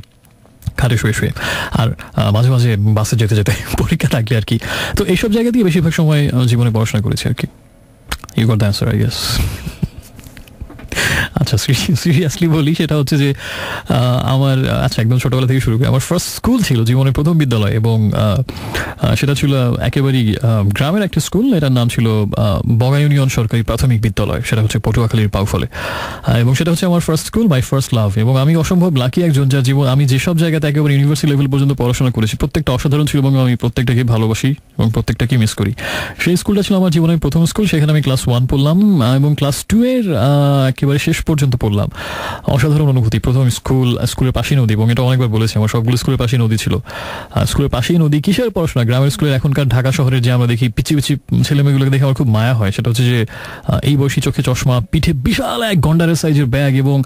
খাটে শুয়ে। আর মাঝে মাঝে বাসে যেতে পরীক্ষা থাকলে আর কি। তো এইসব জায়গা দিয়ে বেশিরভাগ সময় জীবনে পড়াশোনা করেছি আর কি। You got the answer, I guess. আচ্ছা, সিরিয়াসলি বলি, সেটা হচ্ছে যে আমার একদম ছোটবেলা থেকে শুরু করে আমার ফার্স্ট স্কুল ছিল জীবনের প্রথম বিদ্যালয়, এবং সেটা ছিল একেবারেই গ্রামের একটা স্কুল। এটার নাম ছিল বগা ইউনিয়ন সরকারি প্রাথমিক বিদ্যালয়, সেটা হচ্ছে পটুয়াখালীর পাউফলে। এবং সেটা হচ্ছে আমার first school, my first love. এবং আমি অসম্ভব লাকি একজন, যার জীবন আমি যেসব জায়গাতে একেবারে ইউনিভার্সিটি লেভেল পর্যন্ত পড়াশোনা করেছি প্রত্যেকটা অসাধারণ ছিল, এবং আমি প্রত্যেকটাকে ভালোবাসি এবং প্রত্যেকটাকে মিস করি। সেই স্কুলটা ছিল আমার জীবনের প্রথম স্কুল, সেখানে আমি ক্লাস 1 পড়লাম, এবং ক্লাস 2 এর একেবারে শেষ পর্যন্ত পড়লাম। অসাধারণ অনুভূতি। প্রথম স্কুলের পাশেই নদী, এবং এটা অনেকবার বলেছি, আমার সবগুলো স্কুলের পাশেই নদী ছিল। স্কুলের পাশেই নদী, কিসের পড়াশোনা, গ্রামের স্কুলের। এখনকার ঢাকা শহরের যে আমরা দেখি পিচি ছেলেমেয়েগুলোকে দেখে আমার খুব মায়া হয়। সেটা হচ্ছে যে এই বয়সী চোখে চশমা, পিঠে বিশাল এক গন্ডারের সাইজের ব্যাগ, এবং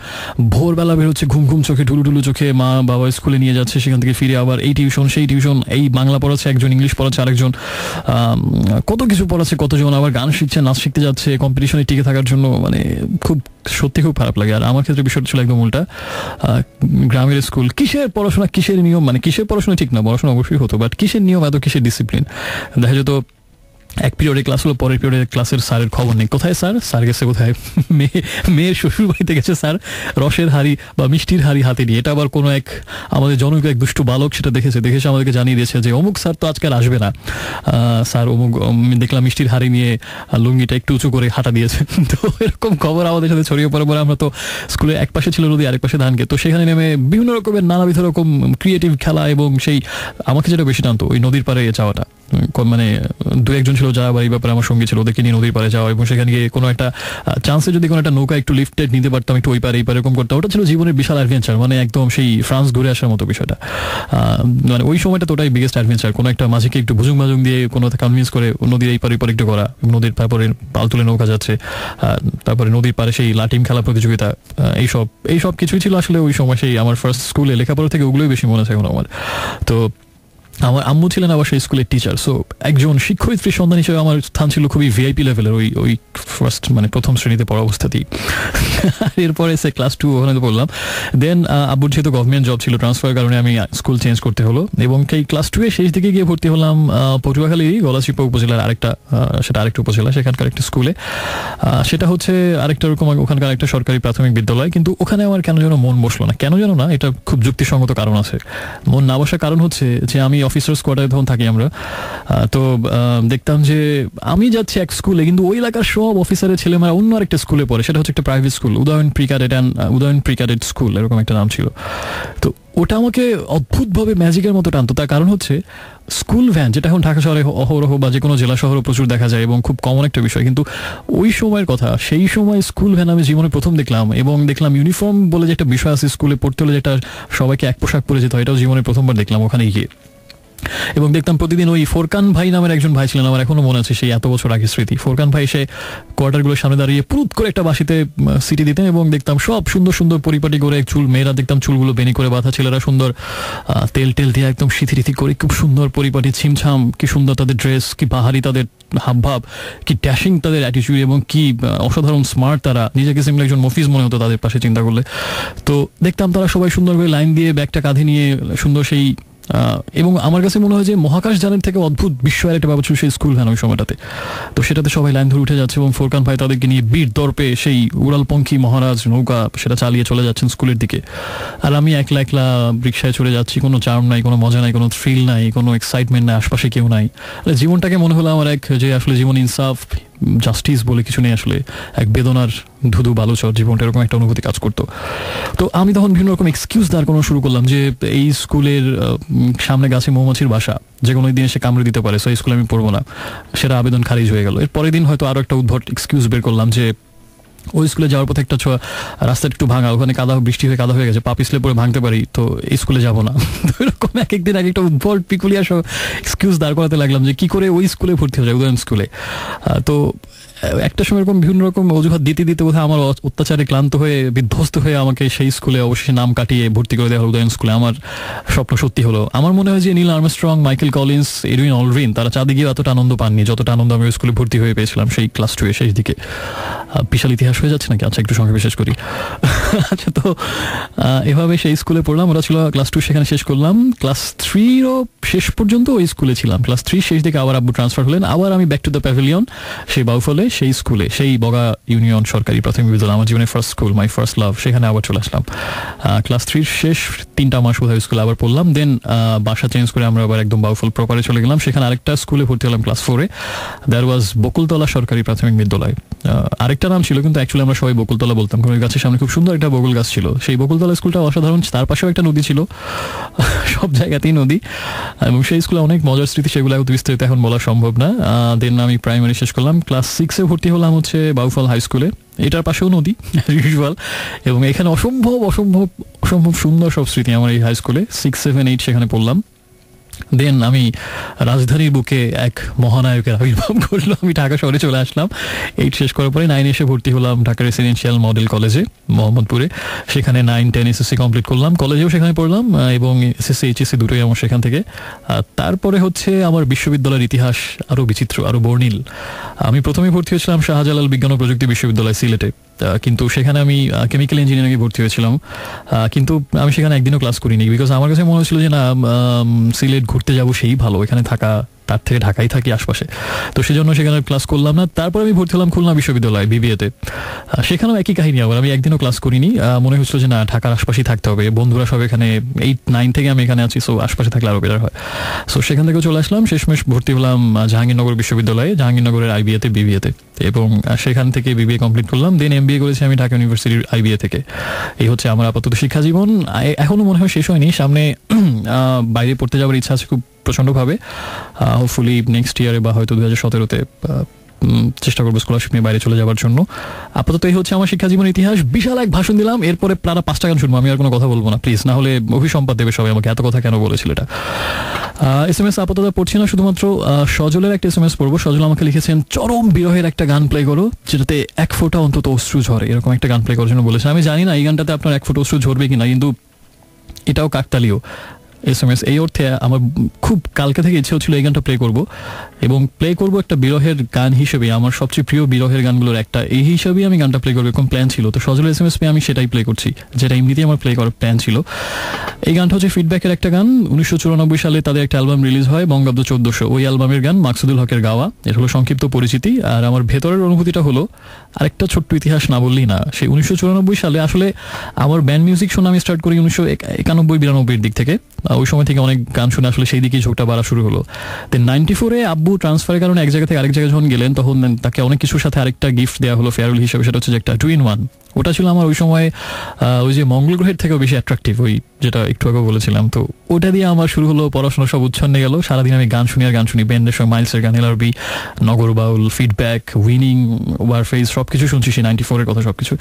ভোরবেলা বের হচ্ছে ঘুম চোখে, ঢুলু চোখে, মা বাবা স্কুলে নিয়ে যাচ্ছে, সেখান থেকে ফিরে আবার এই টিউশন সেই টিউশন, এই বাংলা পড়াচ্ছে একজন, ইংলিশ পড়াচ্ছে আরেকজন, কত কিছু পড়াচ্ছে কতজন, আবার গান শিখছে, নাচ শিখতে যাচ্ছে কম্পিটিশনে টিকে থাকার জন্য। মানে সত্যি খুব খারাপ লাগে। আর আমার ক্ষেত্রে বিষয়টা ছিল একদম উল্টা। গ্রামের স্কুল, কিসের পড়াশোনা, কিসের নিয়ম, মানে কিসের পড়াশোনা ঠিক না, পড়াশোনা অবশ্যই হতো, বাট কিসের নিয়ম, এত কিসের ডিসিপ্লিন। দেখা যেত এক পিরিয়ডে ক্লাস হলো, পরের পিরিয়ডে ক্লাসের স্যারের খবর নেই, কোথায় স্যার গেছে কোথায়, মেয়ের শ্বশুর বাড়িতে গেছে স্যার রসের হাড়ি বা মিষ্টির হাড়ি হাতে নিয়ে। এটা আবার কোনো এক আমাদের জনৈক এক দুষ্টু বালক সেটা দেখেছে আমাদেরকে জানিয়ে দিয়েছে যে অমুক স্যার তো আজকাল আসবে না, স্যার অমুক দেখলাম মিষ্টির হাড়ি নিয়ে লুঙ্গিটা একটু উঁচু করে হাঁটা দিয়েছে। তো এরকম খবর আমাদের সাথে ছড়িয়ে পড়ে পরে আমরা তো স্কুলে এক পাশে ছিল নদী, আরেক পাশে ধানকে, তো সেখানে নেমে বিভিন্ন রকমের নানাবিধ রকম ক্রিয়েটিভ খেলা, এবং সেই আমাকে যেটা বেশি টানতো ওই নদীর পাড়ে যাওয়াটা। মানে দু একজন ছিল যারা এই ব্যাপারে আমার সঙ্গে ছিল, ওদেরকে নিয়ে নদীর পাড়ে যাওয়া, এবং সেখানে গিয়ে কোনো একটা চান্সে যদি কোনো একটা নৌকা একটু লিফটেড নিতে পারতাম, একটু ওই পারে এই পারে এরকম করতাম। ওটা ছিল জীবনের বিশাল অ্যাডভেঞ্চার, মানে একদম সেই ফ্রান্স ঘুরে আসার মতো বিষয়টা। মানে ওই সময়টা তো ওটাই বিগেস্ট অ্যাডভেঞ্চার। কোনো একটা মাঝিকে একটু ভুজুং দিয়ে কোনো কনভিন্স করে নদীর এই পারে একটু করা, নদীর তারপরে পাল তুলে নৌকা যাচ্ছে, তারপরে নদীর পারে সেই লাটিম খেলা প্রতিযোগিতা, এইসব কিছুই ছিল আসলে ওই সময় সেই আমার ফার্স্ট স্কুলে। লেখাপড়া থেকে ওগুলোই বেশি মনে আছে এখন আমার। তো আমার আম্মু ছিলেন আবার সেই স্কুলের টিচার, সো একজন শিক্ষয়িত্রীর সন্তান হিসেবে আমার স্থান ছিল খুবই ভিআইপি লেভেলের ওই ফার্স্ট মানে প্রথম শ্রেণীতে পড়া অবস্থাতেই। এরপরে সে ক্লাস 2 ওখানে পড়লাম। দেন আব্বুর যেহেতু গভর্নমেন্ট জব ছিল, ট্রান্সফারের কারণে আমি স্কুল চেঞ্জ করতে হলো এবং এই ক্লাস 2 এর শেষ দিকে গিয়ে ভর্তি হলাম পটুয়াখালী গলাচিপা উপজেলার আরেকটা উপজেলা, সেখানকার একটা স্কুলে। সেটা হচ্ছে আরেকটা রকম ওখানকার একটা সরকারি প্রাথমিক বিদ্যালয়, কিন্তু ওখানে আমার কেন যেন মন বসলো না। কেন যেন না, এটা খুব যুক্তিসঙ্গত কারণ আছে। মন না বসার কারণ হচ্ছে যে আমি অফিসার্স কোয়ার্টারে তখন থাকি আমরা, তো দেখতাম যে আমি যাচ্ছি এক স্কুলে, কিন্তু ওই এলাকার সব অফিসারের ছেলেমেয়েরা অন্য আরেকটা স্কুলে পড়ে। সেটা হচ্ছে একটা private school, Udayan pre cadet school এরকম একটা নাম ছিল। তো ওটা আমাকে অদ্ভুতভাবে ম্যাজিকের মতো টানতো। তার কারণ হচ্ছে স্কুল ভ্যান, যেটা এখন ঢাকা শহরে অহরহ বা যে কোনো জেলা শহরে প্রচুর দেখা যায় এবং খুব কমন একটা বিষয়, কিন্তু ওই সময়ের কথা, সেই সময় স্কুল ভ্যান আমি জীবনে প্রথম দেখলাম। এবং দেখলাম ইউনিফর্ম বলে যে একটা বিষয় আছে স্কুলে পড়তে হলে, যেটা সবাইকে এক পোশাক পরে যেতে হয়, এটাও জীবনে প্রথমবার দেখলাম ওখানে গিয়ে। এবং দেখতাম প্রতিদিন ওই ফোরকান ভাই নামের একজন ভাই ছিলেন, আমার এখনো মনে আছে সেই এত বছর আগে স্মৃতি। ফোরকান ভাই এসে কোয়ার্টারগুলোর সামনে দাঁড়িয়ে পুরুত করে একটা বাঁশিতে সিটি দিতেন এবং দেখতাম সব সুন্দর সুন্দর পরিপাটি করে চুল, মেয়েরা দেখতাম চুলগুলো বেনি করে বাঁধা, ছেলেরা সুন্দর তেল দিয়ে একদম সিথি করে খুব সুন্দর পরিপাটি ছিমছাম, কি সুন্দর তাদের ড্রেস, কি বাহারি তাদের হাবভাব, কি ড্যাশিং তাদের অ্যাটিটিউড এবং কি অসাধারণ স্মার্ট তারা। নিজেকে সিম্পল একজন মফিজ মনে হতো তাদের পাশে চিন্তা করলে। তো দেখতাম তারা সবাই সুন্দর করে লাইন দিয়ে ব্যাগটা কাঁধে নিয়ে সুন্দর সেই, এবং আমার কাছে মনে হয় যে মহাকাশ যানের থেকে অদ্ভুত বিস্ময়ের একটা ব্যাপার ছিল সেই স্কুল ভ্যান ওই সময়টাতে। তো সেটাতে সবাই লাইন ধরে উঠে যাচ্ছে এবং ফোরকান ভাই তাদেরকে নিয়ে বীর দর্পে সেই উড়ালপঙ্খী মহারাজ নৌকা সেটা চালিয়ে চলে যাচ্ছেন স্কুলের দিকে। আর আমি একলা একলা রিক্সায় চলে যাচ্ছি, কোনো চার্ম নাই, কোনো মজা নাই, কোনো থ্রিল নাই, কোনো এক্সাইটমেন্ট নাই, আশপাশে কেউ নাই। জীবনটাকে মনে হলো আমার যে আসলে জীবন ইনসাফ জাস্টিস বলে কিছু নেই, আসলে এক বেদনার ধুধু বালুচর জীবনটা, এরকম একটা অনুভূতি কাজ করতো। তো আমি তখন বিভিন্ন রকম এক্সকিউজ দাঁড় করানো শুরু করলাম যে এই স্কুলের সামনে গাছে মৌমাছির বাসা, যে কোনো দিন এসে কামড়ে দিতে পারে, সো এই স্কুলে আমি পড়বো না। সেটা আবেদন খারিজ হয়ে গেল। এর পরের দিন হয়তো আরো একটা উদ্ভট এক্সকিউজ বের করলাম যে ওই স্কুলে যাওয়ার পথে একটা রাস্তাটা একটু ভাঙা, ওখানে বৃষ্টি হয়ে কাদা হয়ে গেছে, পা পিছলে পরে ভাঙতে পারি, তো এই স্কুলে যাবো না। তো এরকম এক একদিন এক একটা উদ্ভট পিকুলিয়ার এক্সকিউজ দাঁড় করাতে লাগলাম যে কি করে ওই স্কুলে ভর্তি হয়ে যায়, উদয়ন স্কুলে। তো একটা সময় এরকম বিভিন্ন রকম অজুহাত দিতে বোধহয় আমার অত্যাচারে ক্লান্ত হয়ে বিধ্বস্ত হয়ে আমাকে সেই স্কুলে অবশ্যই নাম কাটিয়ে ভর্তি করে দেওয়া হলো, উদয়ন স্কুলে। আমার স্বপ্ন সত্যি হলো। আমার মনে হয় যে Neil Armstrong, Michael Collins, Edwin Aldrin তারা চাঁদে গিয়ে এতটা আনন্দ পাননি যতটা আনন্দ আমি ওই স্কুলে ভর্তি হয়ে পেয়েছিলাম সেই ক্লাস 2 এর শেষ দিকে। বিশাল ইতিহাস হয়ে যাচ্ছে নাকি? আচ্ছা, একটু সংক্ষেপে শেষ করি। আচ্ছা, তো এভাবে সেই স্কুলে পড়লাম। ওরা ছিল ক্লাস 2 সেখানে শেষ করলাম। ক্লাস 3ও শেষ পর্যন্ত ওই স্কুলে ছিলাম। ক্লাস 3 শেষ দিকে আবার আব্বু ট্রান্সফার হলেন, আবার আমি ব্যাক টু দ্য প্যাভিলিয়ন সেই বাউফলে, সেই স্কুলে, সেই বগা ইউনিয়ন সরকারি প্রাথমিক বিদ্যালয়, আমার জীবনের first school, my first love, সেখানে আবার চলে আসলাম। ক্লাস 3 শেষ 3টা মাস বোধহয় স্কুলে আবার পড়লাম। দেন বাসা চেঞ্জ করে আমরা আবার একদম বাউফল প্রপারে চলে গেলাম। সেখানে আরেকটা স্কুলে ভর্তি হলাম ক্লাস 4-এ। দ্যার ওয়াজ বকুলতলা সরকারি প্রাথমিক বিদ্যালয়। আরেকটা নাম ছিল, কিন্তু অ্যাকচুয়ালি আমরা সবাই বকুলতলা বলতাম, কারণ ওই গাছের সামনে খুব সুন্দর একটা বকুল গাছ ছিল। সেই বকুলতলা স্কুলটা অসাধারণ। তার পাশেও একটা নদী ছিল, সব জায়গাতেই নদী, এবং সেই স্কুলে অনেক মজার স্মৃতি, সেগুলো বিস্তারিত এখন বলা সম্ভব না। দেন আমি প্রাইমারি শেষ করলাম। ক্লাস 6-এ ভর্তি হলাম হচ্ছে বাউফল হাই স্কুলে। এটার পাশেও নদী ইউজুয়াল, এবং এখানে অসম্ভব অসম্ভব অসম্ভব সুন্দর সব স্মৃতি আমার এই হাই স্কুলে। 6, 7, 8 সেখানে পড়লাম। দেন আমি রাজধানীর বুকে এক মহানায়কের আবির্ভাব করলো, আমি ঢাকা শহরে চলে আসলাম 8 শেষ করার পরে। 9 এসে ভর্তি হলাম ঢাকা রেসিডেন্সিয়াল মডেল কলেজে মোহাম্মদপুরে। সেখানে 9, 10 এসএসসি কমপ্লিট করলাম, কলেজেও সেখানে পড়লাম, এবং এসএসসি এইচএসসি দুটোই আমার সেখান থেকে। তারপরে হচ্ছে আমার বিশ্ববিদ্যালয়ের ইতিহাস আরও বিচিত্র, আরও বর্ণিল। আমি প্রথমে ভর্তি হয়েছিলাম শাহজালাল বিজ্ঞান ও প্রযুক্তি বিশ্ববিদ্যালয় সিলেটে, কিন্তু সেখানে আমি কেমিক্যাল ইঞ্জিনিয়ারিংয়ে ভর্তি হয়েছিলাম। কিন্তু আমি সেখানে একদিনও ক্লাস করিনি, বিকজ আমার কাছে মনে হচ্ছিল যে না, সিলেট ঘুরতে যাবো সেই ভালো, এখানে থাকা তার থেকে ঢাকায় থাকি আশপাশে, তো সেজন্য সেখানে ক্লাস করলাম না। তারপর আমি ভর্তি হলাম খুলনা বিশ্ববিদ্যালয় বিবিএতে। সেখানেও একই কাহিনী, আবার আমি একদিনও ক্লাস করিনি। মনে হচ্ছিল যে না, ঢাকার আশপাশেই থাকতে হবে, বন্ধুরা সব এখানে 8, 9 থেকে আমি এখানে আছি, সো আশপাশে থাকলে আরও বেটার হয়। সো সেখান থেকেও চলে আসলাম। শেষমেশ ভর্তি হলাম জাহাঙ্গীরনগর বিশ্ববিদ্যালয়ে, জাহাঙ্গীরনগরের আইবিএতে বিবিএতে, এবং সেখান থেকে বিবিএ কমপ্লিট করলাম। দেন এমবিএ করেছি আমি ঢাকা ইউনিভার্সিটির আইবিএ থেকে। এই হচ্ছে আমার আপাতত শিক্ষা জীবন। এখনো মনে হয় শেষ হয়নি, সামনে বাইরে পড়তে যাওয়ার ইচ্ছা আছে খুব প্রচণ্ডভাবে। হোপফুলি নেক্সট ইয়ারে বা হয়তো 2017-তে চেষ্টা করবো স্কলারশিপ নিয়ে বাইরে চলে যাওয়ার জন্য। আপাতত এই হচ্ছে আমার শিক্ষা জীবনের ইতিহাস। বিশাল এক ভাষণ দিলাম, এরপরে প্রায় 5টা গান শুনবো, আমি আর কোনো কথা বলবো না প্লিজ, না হলে অভিসম্পাদ দেবে সবাই আমাকে, এত কথা কেন বলেছিল এটা। SMS আপাতত পড়ছি না, শুধুমাত্র সজলের একটা SMS পড়বো। সজল আমাকে লিখেছেন চরম বিরহের একটা গান প্লে করো, যেটাতে এক ফোঁটা অন্তত অশ্রু ঝরে, এরকম একটা গান প্লে করার জন্য বলেছেন। আমি জানি না এই গানটাতে আপনার এক ফোঁটা অশ্রু ঝরবে কিনা, কিন্তু এটাও কাকতালীয়। SMS। এই অর্থে আমার খুব কালকে থেকে ইচ্ছে হচ্ছিল এই গানটা প্লে করব, এবং প্লে করব একটা বিরহের গান হিসেবে, আমার সবচেয়ে প্রিয় বিরহের গানগুলোর একটা, এই হিসাবেই আমি গানটা প্লে করবো এরকম প্ল্যান ছিল। তো সজল SMS পেয়ে আমি সেটাই প্লে করছি, যেটা এমনিতেই আমার প্লে করার প্ল্যান ছিল। এই গানটা হচ্ছে ফিডব্যাকের একটা গান। 1994 সালে তাদের একটা অ্যালবাম রিলিজ হয় বঙ্গাব্দ 1400, ওই অ্যালবামের গান, মাকসুদুল হকের গাওয়া। এটা হলো সংক্ষিপ্ত পরিচিতি। আর আমার ভেতরের অনুভূতিটা হলো আরেকটা ছোট্ট ইতিহাস না বললেই না। সেই 1994 সালে আসলে আমার ব্যান্ড মিউজিক শোনা আমি স্টার্ট করি 1991-92 দিক থেকে। ওই সময় থেকে অনেক গান শুনে আসলে সেই দিকেই ঝোঁকটা বাড়া শুরু হলো। তো 94-এ আব্বু ট্রান্সফারের কারণে এক জায়গা থেকে আরেক জায়গায় যখন গেলেন, তখন তাকে অনেক কিছুর সাথে আরেকটা গিফট দেওয়া হলো ফেয়ারওয়েল হিসেবে, সেটা হচ্ছে যে একটা 2-in-1। ওটা ছিল আমার ওই সময় ওই যে মঙ্গল গ্রহের থেকেও বেশি অ্যাট্রাকটিভ, ওই যেটা একটু আগে বলেছিলাম। তো ওটা দিয়ে আমার শুরু হলো পড়াশোনা, সব উচ্ছন্নে গেল। সারাদিন আমি গান শুনি আর গান শুনি, ব্যান্ডের সঙ্গে মাইলসের গান, LRB, Nagar Baul, feedback, winning, Warfaze, সব কিছু শুনছি সেই 94-এর কথা সব কিছু।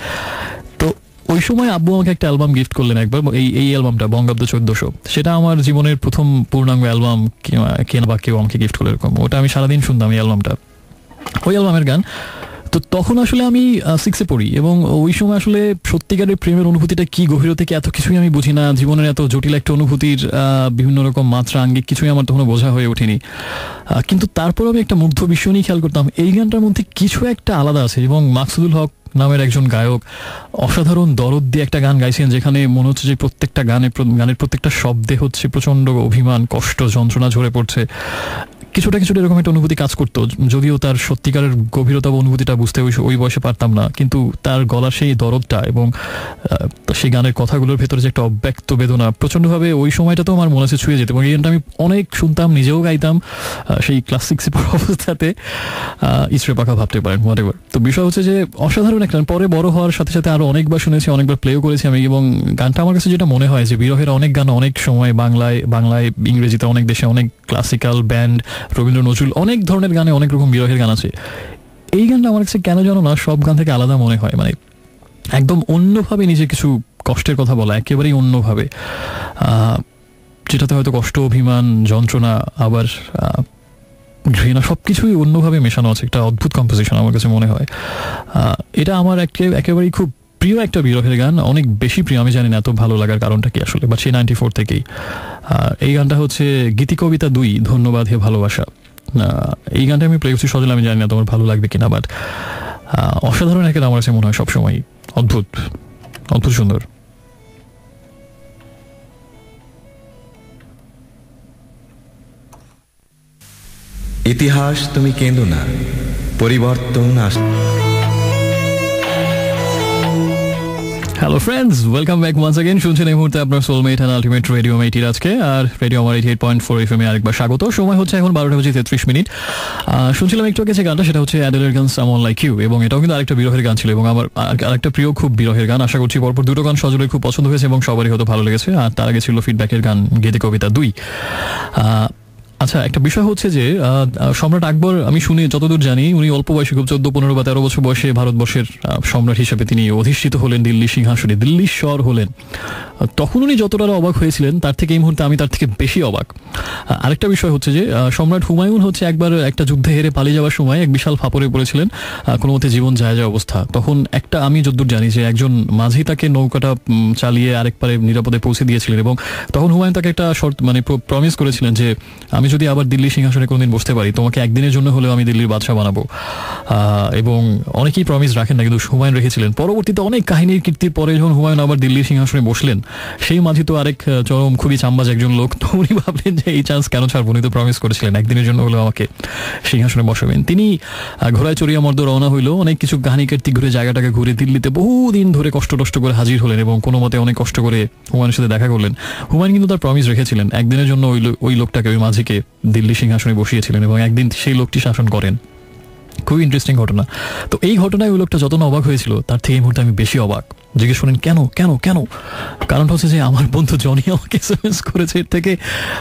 তো ওই সময় আব্বু আমাকে একটা অ্যালবাম গিফট করলেন একবার, এই অ্যালবামটা বঙ্গাব্দ 1400। সেটা আমার জীবনের প্রথম পূর্ণাঙ্গ অ্যালবাম, কেনা বা কেউ আমাকে গিফট করলো এরকম। ওটা আমি সারাদিন শুনতাম এই অ্যালবামটা, ওই অ্যালবামের গান। তো তখন আসলে আমি 6-এ পড়ি, এবং ওই সময় আসলে সত্যিকারের প্রেমের অনুভূতিটা কি, গভীরতা থেকে এত কিছুই আমি বুঝি না। জীবনের এত জটিল একটা অনুভূতির বিভিন্ন রকম মাত্রা, আঙ্গিক কিছুই আমার তখন বোঝা হয়ে ওঠেনি। কিন্তু তারপর আমি একটা মুগ্ধ বিশ্ব নিয়ে খেয়াল করতাম এই গানটার মধ্যে কিছু একটা আলাদা আছে। এবং মাকসুদুল হক নামের একজন গায়ক অসাধারণ দরদ দিয়ে একটা গান গাইছেন, যেখানে মনে হচ্ছে যে প্রত্যেকটা গানের প্রত্যেকটা শব্দে হচ্ছে প্রচণ্ড অভিমান, কষ্ট, যন্ত্রণা ঝরে পড়ছে। কিছুটা এরকম একটা অনুভূতি কাজ করতো, যদিও তার সত্যিকারের গভীরতা বা অনুভূতিটা বুঝতে ওই বয়সে পারতাম না। কিন্তু তার গলার সেই দরদটা এবং সেই গানের কথাগুলোর ভেতরে যে একটা অব্যক্ত বেদনা প্রচণ্ডভাবে ওই সময়টা তো আমার মনে আছে ছুঁয়ে যেত। এবং এই গানটা আমি অনেক শুনতাম, নিজেও গাইতাম সেই ক্লাস 6-এ পড়া অবস্থাতে। ইসরে পাখা ভাবতে পারেন, হোয়াটএভার। তো বিষয় হচ্ছে যে অসাধারণ একটা, পরে বড় হওয়ার সাথে সাথে আরো অনেকবার শুনেছি, অনেকবার প্লেও করেছি আমি। এবং গানটা আমার কাছে যেটা মনে হয় যে বিরহের অনেক গান অনেক সময় বাংলায় ইংরেজিতে অনেক দেশে অনেক ক্লাসিক্যাল ব্যান্ড, রবীন্দ্র নজরুল, অনেক ধরনের গানে অনেক রকম বিরহের গান আছে। এই গানটা আমার কাছে কেন জানো না সব গান থেকে আলাদা মনে হয়। মানে একদম অন্যভাবে নিজে কিছু কষ্টের কথা বলা, একেবারেই অন্যভাবে, যেটাতে হয়তো কষ্ট, অভিমান, যন্ত্রণা, আবার ঘৃণা, সবকিছুই অন্যভাবে মেশানো আছে। একটা অদ্ভুত কম্পোজিশন আমার কাছে মনে হয়। এটা আমার একেবারেই খুব প্রিয় একটা বিরহের গান, অনেক বেশি প্রিয়। আমি জানি না এত ভালো লাগার কারণটা কি আসলে, বাট সেই 94 থেকেই। এই গানটা হচ্ছে গীতি কবিতা 2, ধন্যবাদ হে ভালোবাসা। এই গানটা আমি প্লে করছি সজল, আমি জানি না তোমার ভালো লাগবে কিনা, বাট অসাধারণ একটা আমার কাছে মনে হয় সবসময়। অদ্ভুত সুন্দর। ইতিহাস তুমি কেঁদো না, পরিবর্তন hello friends, welcome back once again. শুনছেন এই মুহূর্তে আপনার সোলমেট অ্যান্ড আলটিমেট রেডিও মেটির আজকে, আর রেডিও আমার 88.4 FM এ আরেকবার স্বাগত। সময় হচ্ছে এখন 12:33। শুনছিলাম একটু আগে যে গানটা, সেটা হচ্ছে অ্যাডেলের গান সামওয়ান লাইক ইউ, এবং এটাও কিন্তু আরেকটা বিরহের গান ছিল, এবং আমার আরেকটা প্রিয় খুব বিরহের গান। আশা করছি পরপর দুটো গান সজলের খুব পছন্দ হয়েছে এবং সবারই হয়তো ভালো লেগেছে। আর তার আগে ছিল ফিডব্যাকের গান গীতি কবিতা 2। আচ্ছা, একটা বিষয় হচ্ছে যে সম্রাট আকবর, আমি শুনি যতদূর জানি, উনি অল্প বয়সে, খুব 14-15 বা 13 বছর বয়সে ভারতবর্ষের সম্রাট হিসেবে তিনি অধিষ্ঠিত হলেন দিল্লি সিংহাসনে, দিল্লীশ্বর হলেন। তখন উনি যতটা অবাক হয়েছিলেন, তার থেকে এই মুহূর্তে আমি তার থেকে বেশি অবাক। আরেকটা বিষয় হচ্ছে যে সম্রাট হুমায়ুন হচ্ছে একবার একটা যুদ্ধে হেরে পালিয়ে যাওয়ার সময় এক বিশাল ফাপড়ে পড়েছিলেন, কোনো মতে জীবন যায় অবস্থা। তখন একটা, আমি যতদূর জানি যে একজন মাঝি তাকে নৌকাটা চালিয়ে আরেক পারে নিরাপদে পৌঁছে দিয়েছিলেন, এবং তখন হুমায়ুন তাকে একটা শর্ত, মানে প্রমিস করেছিলেন যে আমি যদি আবার দিল্লি সিংহাসনে কোনোদিন বসতে পারি, তোমাকে একদিনের জন্য হলেও আমি দিল্লির বাদশা বানাবো। এবং অনেকেই প্রমিস রাখেন না, কিন্তু হুমায়ুন রেখেছিলেন। পরবর্তীতে অনেক কাহিনীর কীর্তির পরে যখন হুমায়ুন আবার দিল্লির সিংহাসনে বসলেন, সেই মাঝি তো আরেক চরম খুবই চাম্বাজ একজন লোক। তো উনি ভাবলেন যে এই চান্স কেন ছাড়বো, উনি তো প্রমিস করেছিলেন একদিনের জন্য হলেও আমাকে সিংহাসনে বসাবেন। তিনি ঘোড়ায় চড়িয়া মর্দ রওনা হইলো, অনেক কিছু কাহিনী কীর্তি ঘুরে, জায়গাটাকে ঘুরে, দিল্লিতে বহুদিন ধরে কষ্ট করে হাজির হলেন, এবং কোনো মতে অনেক কষ্ট করে হুমায়ুনের সাথে দেখা করলেন। হুমায়ুন কিন্তু তার প্রমিস রেখেছিলেন, একদিনের জন্য ওই লোকটাকে, ওই মাঝিকে দিল্লি সিংহাসনে বসিয়েছিলেন, এবং একদিন সেই লোকটি শাসন করেন। খুবই ইন্টারেস্টিং ঘটনা। তো এই ঘটনায় ওই লোকটা যত না অবাক হয়েছিল, তার থেকে এই মুহূর্তে আমি বেশি অবাক। জিজ্ঞেস করেন কেন? কারণটা হচ্ছে যে আমার বন্ধু জনি আমাকে SMS করেছে। এর থেকে,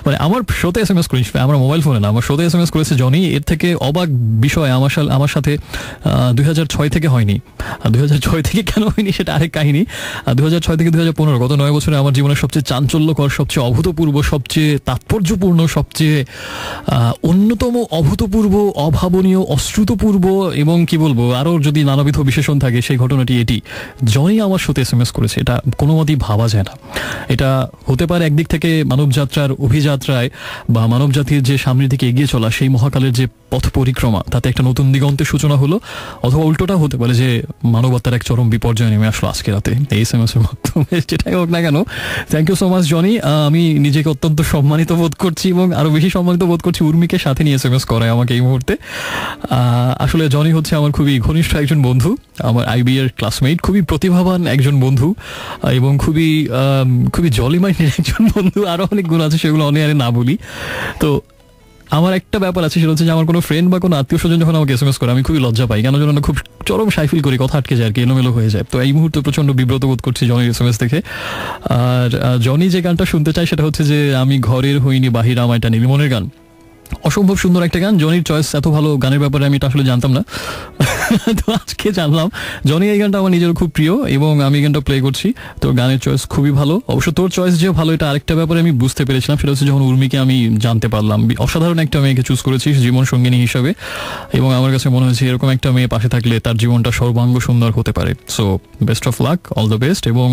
মানে আমার শোতে SMS করিস, আমার মোবাইল ফোনে না, আমার শোতে SMS করেছে জনি। এর থেকে অবাক বিষয় আমার সাথে 2006 থেকে হয়নি। 2006 থেকে কেন হয়নি সেটা আরেক কাহিনী। 2006 থেকে 2015, গত 9 বছরে আমার জীবনের সবচেয়ে চাঞ্চল্যকর, সবচেয়ে অভূতপূর্ব, সবচেয়ে তাৎপর্যপূর্ণ, সবচেয়ে অন্যতম অভূতপূর্ব, অভাবনীয়, অশ্রুতপূর্ব, এবং কি বলবো, আরও যদি নানাবিধ বিশেষণ থাকে, সেই ঘটনাটি এটি। জনি আমার আমার সাথে SMS করেছে, এটা কোনো মতেই ভাবা যায় না। এটা হতে পারে একদিক থেকে মানবযাত্রার অভিযাত্রায় বা মানবজাতির যে সামনের দিকে এগিয়ে চলা সেই মহাকালের যে পথ পরিক্রমা, তাতে একটা নতুন দিগন্তের সূচনা হলো, অথবা উল্টোটা হতে পারে যে মানবতার এক চরম বিপর্যয় নেমে আসলো আজকে রাতে এই SMS এর মাধ্যমে। যেটাই হোক না কেন, thank you so much Johnny. আমি নিজেকে অত্যন্ত সম্মানিত বোধ করছি এবং আরো বেশি সম্মানিত বোধ করছি উর্মিকে সাথে নিয়ে SMS করায় আমাকে এই মুহূর্তে। আসলে জনি হচ্ছে আমার খুবই ঘনিষ্ঠ একজন বন্ধু, আমার IB এর ক্লাসমেট, খুবই প্রতিভাবান একজন বন্ধু এবং খুবই জলি মাইন্ডের একজন বন্ধু। আরো অনেক গুণ আছে, সেগুলো অনেক না বলি। তো আমার একটা ব্যাপার আছে, সেটা হচ্ছে যে আমার কোনো ফ্রেন্ড বা কোনো আত্মীয় স্বজন যখন আমাকে SMS করে আমি খুবই লজ্জা পাই, কেন যেন খুব চরম সাই ফিল করি, কথা আটকে যায় আর কি, এলোমেলো হয়ে যায়। তো এই মুহূর্তে প্রচন্ড বিব্রত বোধ করছি জনির SMS দেখে। আর জনি যে গানটা শুনতে চাই সেটা হচ্ছে যে আমি ঘরের হইনি বাহির আমায় টানি, লিমনের গান। অসম্ভব সুন্দর একটা গান। জনির চয়েস এত ভালো গানের ব্যাপারে আমি এটা আসলে জানতাম না, তো আজকে জানলাম। জনি এই গানটা আমার নিজের খুব প্রিয় এবং আমি গানটা প্লে করছি। তো গানের চয়েস খুবই ভালো। অবশ্য তোর চয়েস যে ভালো এটা আরেকটা ব্যাপারে আমি বুঝতে পেরেছিলাম, সেটা হচ্ছে যখন উর্মিকে আমি জানতে পারলাম। অসাধারণ একটা মেয়েকে চুজ করেছিস জীবন সঙ্গিনী হিসাবে, এবং আমার কাছে মনে হয়েছে এরকম একটা মেয়ে পাশে থাকলে তার জীবনটা সর্বাঙ্গ সুন্দর হতে পারে। So best of luck, all the best, এবং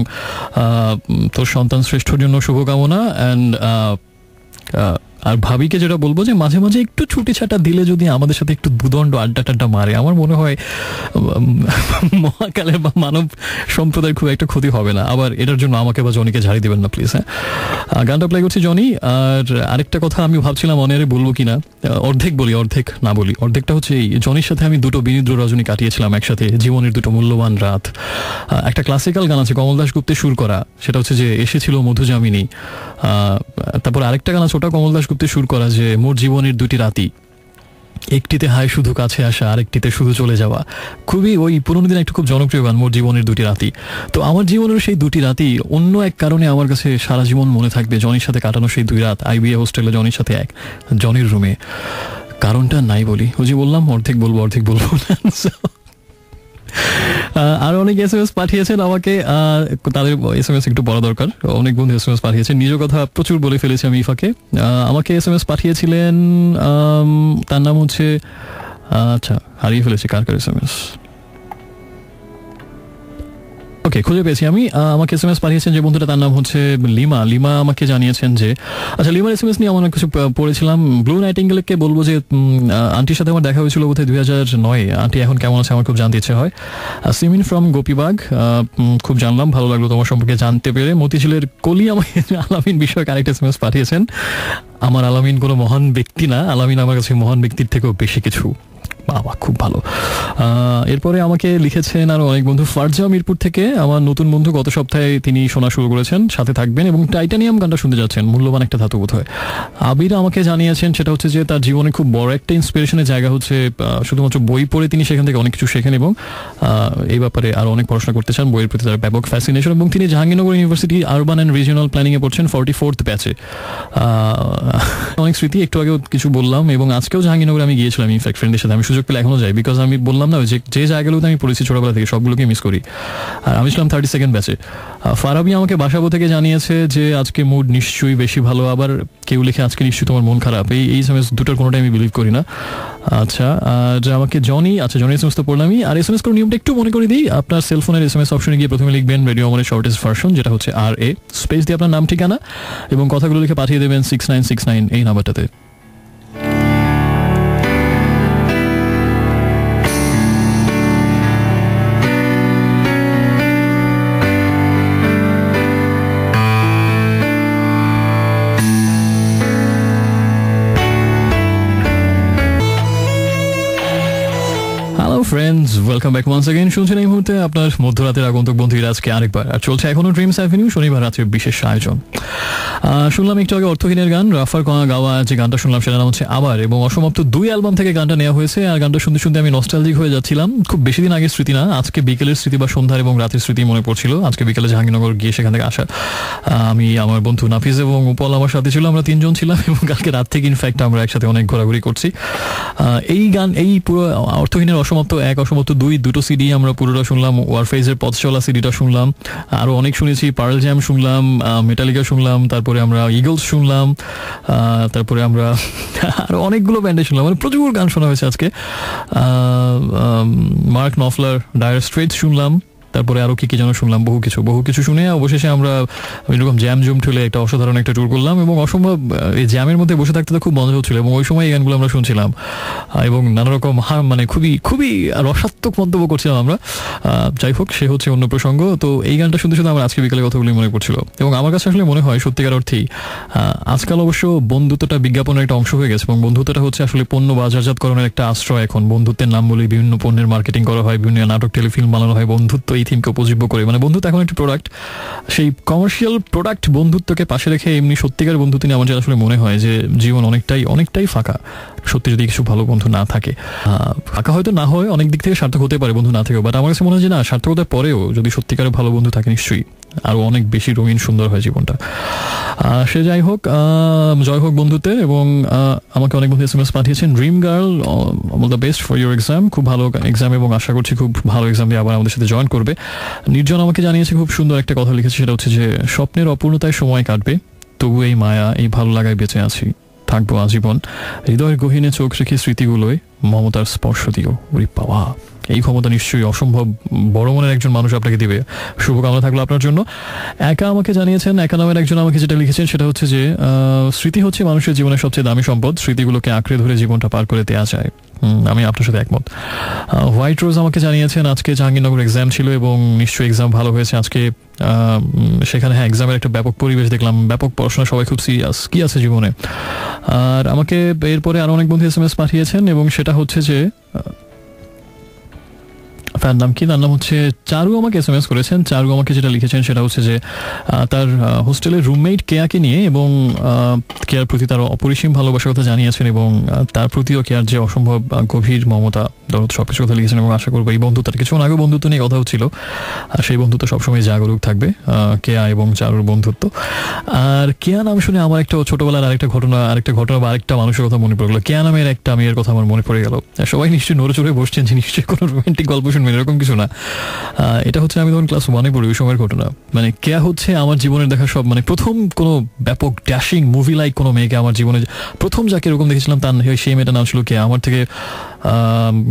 তোর সন্তান শ্রেষ্ঠর জন্য শুভকামনা। অ্যান্ড আর ভাবিকে যেটা বলবো যে মাঝে মাঝে একটু ছুটি ছাটা দিলে যদি আমাদের সাথে একটু দুদণ্ড আড্ডা টাড্ডা মারে, আমার মনে হয় মহাকালের বা মানব সম্প্রদায়ের খুব একটা ক্ষতি হবে না। আবার এটার জন্য আমাকে বা জনিকে ঝাড়ি দেবেন না প্লিজ। হ্যাঁ, গানটা প্লে করছি জনি। আর আরেকটা কথা আমি ভাবছিলাম অনেরে বলবো কিনা, অর্ধেক বলি অর্ধেক না বলি। অর্ধেকটা হচ্ছে এই, জনির সাথে আমি দুটো বিনিদ্র রজনী কাটিয়েছিলাম একসাথে, জীবনের দুটো মূল্যবান রাত। একটা ক্লাসিক্যাল গান আছে কমল দাস গুপ্তের সুর করা, সেটা হচ্ছে যে এসেছিল মধুযামিনী। তারপর আরেকটা গান আছে, ওটা কমল দাস গুপ্তের সুর করা, যে মোর জীবনের দুটি রাতি, একটিতে হায় শুধু কাছে আসা, আরেকটিতে শুধু চলে যাওয়া। খুবই ওই পুরোনো দিন একটা খুব জনপ্রিয় গান, মোর জীবনের দুটি রাতি। তো আমার জীবনের সেই দুটি রাতি অন্য এক কারণে আমার কাছে সারা জীবন মনে থাকবে। জনির সাথে কাটানো সেই 2 রাত IBA হোস্টেলে, জনির সাথে জনির রুমে। কারণটা নাই বলি, ওই যে বললাম অর্ধেক বলবো অর্ধেক বলবো না। আর অনেক SMS পাঠিয়েছেন আমাকে, তাদের SMS একটু পড়া দরকার। অনেক বন্ধু SMS পাঠিয়েছেন, নিজ কথা প্রচুর বলে ফেলেছি আমি ফাঁকে। আমাকে SMS পাঠিয়েছিলেন, তার নাম হচ্ছে, আচ্ছা হারিয়ে ফেলেছি কার SMS। ওকে, খুঁজে পেয়েছি আমি। আমাকে SMS পাঠিয়েছেন যে বন্ধুটা, তার নাম হচ্ছে লিমা। লিমা আমাকে জানিয়েছেন যে, আচ্ছা লিমার SMS নিয়ে আমার অনেক কিছু পড়েছিলাম। ব্লু নাইটিঙ্গেলকে বলবো যে আন্টির সাথে আমার দেখা হয়েছিল বোধহয় 2009। আন্টি এখন কেমন আছে আমার খুব জানতে ইচ্ছে হয়। সিমিন ফ্রম গোপীবাগ, খুব জানলাম, ভালো লাগলো তোমার সম্পর্কে জানতে পেরে। মতিঝিলের কলি আমাকে আলামিন বিষয়ক আরেকটা SMS পাঠিয়েছেন। আমার আলামিন কোনো মহান ব্যক্তি না, আলামিন আমার কাছে মহান ব্যক্তির থেকেও বেশি কিছু। বাবা, খুব ভালো। এরপরে আমাকে লিখেছেন আরো অনেক বন্ধু। ফারজা মিরপুর থেকে আমার নতুন বন্ধু, গত সপ্তাহে তিনি শোনা শুরু করেছেন, সাথে থাকবেন এবং টাইটানিয়াম গানটা শুনতে যাচ্ছেন, মূল্যবান একটা ধাতু বোধ হয়। আবির আমাকে জানিয়েছেন সেটা হচ্ছে যে তার জীবনে খুব বড় একটা ইন্সপিরেশনের জায়গা হচ্ছে শুধুমাত্র বই পড়ে তিনি সেখান থেকে অনেক কিছু শেখেন এবং এই ব্যাপারে আরো অনেক পড়াশোনা করতে চান, বইয়ের প্রতি তার ব্যাপক ফ্যাসিনেশন। এবং তিনি Jahangirnagar university urban and regional planning এ পড়ছেন 44th ব্যাচে। অনেক স্মৃতি, একটু আগেও কিছু বললাম, এবং আজকেও জাহাঙ্গীরনগরে আমি গিয়েছিলাম ইনফ্যাক্ট ফ্রেন্ডের সাথে। আমি সুযোগ পেলে এখনো যাই, বিকজ আমি বললাম না যে জায়গাগুলোতে আমি পড়েছি ছোটবেলা থেকে সবগুলোকে মিস করি। আর আমি ছিলাম 32nd ব্যাচে। ফারাবি আমাকে বাসাবো থেকে জানিয়েছে যে আজকে মুড নিশ্চয়ই বেশি ভালো। আবার কেউ লিখে আজকে নিশ্চয়ই তোমার মন খারাপ। এই SMS দুটোর কোনোটাই আমি বিলিভ করি না। আচ্ছা, আর আমাকে জনি, আচ্ছা জনির SMS তো পড়লামই। আর SMS করার নিয়মটা একটু মনে করে দিই, আপনার সেলফোনের SMS অপশনে গিয়ে প্রথমে লিখবেন রেডিও আমাদের শর্টেস্ট ভার্সন, যেটা হচ্ছে RA, স্পেস দিয়ে আপনার নাম ঠিকানা এবং কথাগুলো লিখে পাঠিয়ে দেবেন 6969 এই নাম্বারটাতে। Friends, welcome back once again. শুনছেন এই মুহূর্তে আপনার মধ্যরাতের আগন্তুক বন্ধুরা আজকে আরেকবার। আর চলছে এখনো ড্রিমস অ্যাভিনিউ শনিবার রাতের বিশেষ আয়োজন। শুনলাম একটু আগে অর্থহীনের গান, রাফার গাওয়া যে গানটা শুনলাম সেটার নাম হচ্ছে আবার, এবং অসমাপ্ত 2 অ্যালবাম থেকে গানটা নেওয়া হয়েছে। আর গানটা শুনতে শুনতে আমি নস্টালজিক হয়ে যাচ্ছিলাম। খুব বেশি দিন আগের স্মৃতি না, আজকে বিকেলের স্মৃতি বা সন্ধ্যার এবং রাতের স্মৃতি মনে পড়ছিল। আজকে বিকেলে জাহাঙ্গীরনগর গিয়ে সেখান থেকে আসা, আমি আমার বন্ধু নাফিজ এবং উপল আমার সাথে ছিল, আমরা 3 জন ছিলাম এবং কালকে রাত থেকে ইনফ্যাক্ট আমরা একসাথে অনেক ঘোরাঘুরি করছি। এই গান, এই পুরো অর্থহীনের অসমাপ্ত 1, অসমাপ্ত 2 দুটো সিডি আমরা পুরোটা শুনলাম। ওয়ারফেজের পথ চলা সিডিটা শুনলাম, আরো অনেক শুনেছি, পার্ল জ্যাম শুনলাম, মেটালিকা শুনলাম, তারপরে আমরা ইগলস শুনলাম, তারপরে আমরা আরো অনেকগুলো ব্যান্ডে শুনলাম, মানে প্রচুর গান শোনা হয়েছে আজকে। মার্ক নফলার, ডায়ার স্ট্রেটস শুনলাম, তারপরে আরো কি যেন শুনলাম, বহু কিছু শুনে অবশেষে আমরা এরকম জ্যাম জুম ঠেলে একটা অসাধারণ একটা ট্যুর করলাম, এবং অসম্ভব এই জ্যামের মধ্যে বসে থাকতে তো খুব মজা হচ্ছিল, এবং ওই সময় এই গানগুলো আমরা শুনছিলাম এবং নানা রকম মানে খুবই রসাত্মক মন্তব্য করছিলাম আমরা। যাই হোক, সে হচ্ছে অন্য প্রসঙ্গ। তো এই গানটা শুনতে শুনতে আমার আজকে বিকালে কথাগুলি মনে পড়ছিল, এবং আমার কাছে আসলে মনে হয় সত্যিকার অর্থেই আজকাল অবশ্য বন্ধুত্বটা বিজ্ঞাপনের একটা অংশ হয়ে গেছে, এবং বন্ধুত্বটা হচ্ছে আসলে পণ্য বাজারজাতকরণের একটা আশ্রয়। এখন বন্ধুত্বের নাম বলে বিভিন্ন পণ্যের মার্কেটিং করা হয়, বিভিন্ন নাটক টেলিফিল্ম বানানো হয় বন্ধুত্ব এই থিমকে উপজীব্য করে। মানে বন্ধুত্ব এখন একটা প্রোডাক্ট, সেই কমার্শিয়াল প্রোডাক্ট বন্ধুত্বকে পাশে রেখে এমনি সত্যিকার বন্ধুত্ব নিয়ে আমার আসলে মনে হয় যে জীবন অনেকটাই ফাঁকা সত্যি, যদি কিছু ভালো বন্ধু না থাকে। ফাঁকা হয়তো না হয়, অনেক দিক থেকে সার্থক হতে পারে বন্ধু না থেকেও, বাট আমার কাছে মনে হয় যে না, সার্থকতার পরেও যদি সত্যিকারের ভালো বন্ধু থাকে নিশ্চয়ই আরো অনেক বেশি রঙিন সুন্দর হয় জীবনটা। সে যাই হোক, জয় হোক বন্ধুতে। এবং আমাকে অনেক বন্ধু SMS পাঠিয়েছেন, dream girl, all the best for your exam, খুব ভালো এক্সাম, এবং আশা করছি খুব ভালো এক্সাম দিয়ে আবার আমাদের সাথে জয়েন করবে। নির্জন আমাকে জানিয়েছে খুব সুন্দর একটা কথা লিখেছে, সেটা হচ্ছে যে স্বপ্নের অপূর্ণতায় সময় কাটবে, তবু এই মায়া এই ভালো লাগায় বেঁচে আছি, থাকবো আজীবন, হৃদয়ের গহীনে চোখ রেখে স্মৃতিগুলোয় মমতার স্পর্শ দিও। ওরে বাবা, এই ক্ষমতা নিশ্চয়ই অসম্ভব বড় মনের একজন মানুষ আপনাকে দিবে। শুভকামনা থাকলো আপনার জন্য। একা আমাকে জানিয়েছেন, একা নামের একজন আমাকে যেটা লিখেছেন সেটা হচ্ছে যে স্মৃতি হচ্ছে মানুষের জীবনের সবচেয়ে দামি সম্পদ, স্মৃতিগুলোকে আঁকড়ে ধরে জীবনটা পার করে দেওয়া যায়। আমি আপনার সাথে একমত। হোয়াইট রোজ আমাকে জানিয়েছেন আজকে জাহাঙ্গীরনগর এক্সাম ছিল, এবং নিশ্চয়ই এক্সাম ভালো হয়েছে আজকে। সেখানে হ্যাঁ, এক্সামের একটা ব্যাপক পরিবেশ দেখলাম, ব্যাপক পড়াশোনা, সবাই খুব সিরিয়াস কি আছে জীবনে। আর আমাকে এরপরে আরো অনেক বন্ধু SMS পাঠিয়েছেন, এবং সেটা হচ্ছে যে তার নাম কি, তার নাম হচ্ছে চারু, আমাকে SMS করেছেন। চারু আমাকে যেটা লিখেছেন সেটা হচ্ছে যে তার হোস্টেলের রুমমেট কেয়াকে নিয়ে, এবং কেয়ার প্রতি তার অপরিসীম ভালোবাসার কথা জানিয়েছেন, এবং তার প্রতিও কেয়ার যে অসম্ভব গভীর মমতা দরদ সবকিছু কথা লিখেছেন, এবং আশা করবো এই বন্ধুত্বটা, কিছুক্ষণ আগে বন্ধুত্ব নিয়ে কথা হচ্ছিল, আর সেই বন্ধুত্ব সবসময় জাগরুক থাকবে, কেয়া এবং চারুর বন্ধুত্ব। আর কেয়া নাম শুনে আমার একটা ছোটবেলার আরেকটা ঘটনা বা আরেকটা মানুষের কথা মনে পড়ে গেল। কেয়া নামের একটা মেয়ের কথা আমার মনে পড়ে গেল। সবাই নিশ্চয়ই নড়ে চড়ে বসছেন যে নিশ্চয়ই কোনো রোমান্টিক গল্প শুনবেন, এরকম কিছু না। এটা হচ্ছে আমি তখন ক্লাস 1-এ পড়ি, ওই সময়ের ঘটনা। মানে কেয়া হচ্ছে আমার জীবনের দেখা সব, মানে প্রথম কোনো ব্যাপক ড্যাশিং মুভি লাইক কোনো মেয়েকে আমার জীবনে প্রথম যাকে এরকম দেখেছিলাম, তার সেই মেয়েটার নাম ছিল কেয়া। আমার থেকে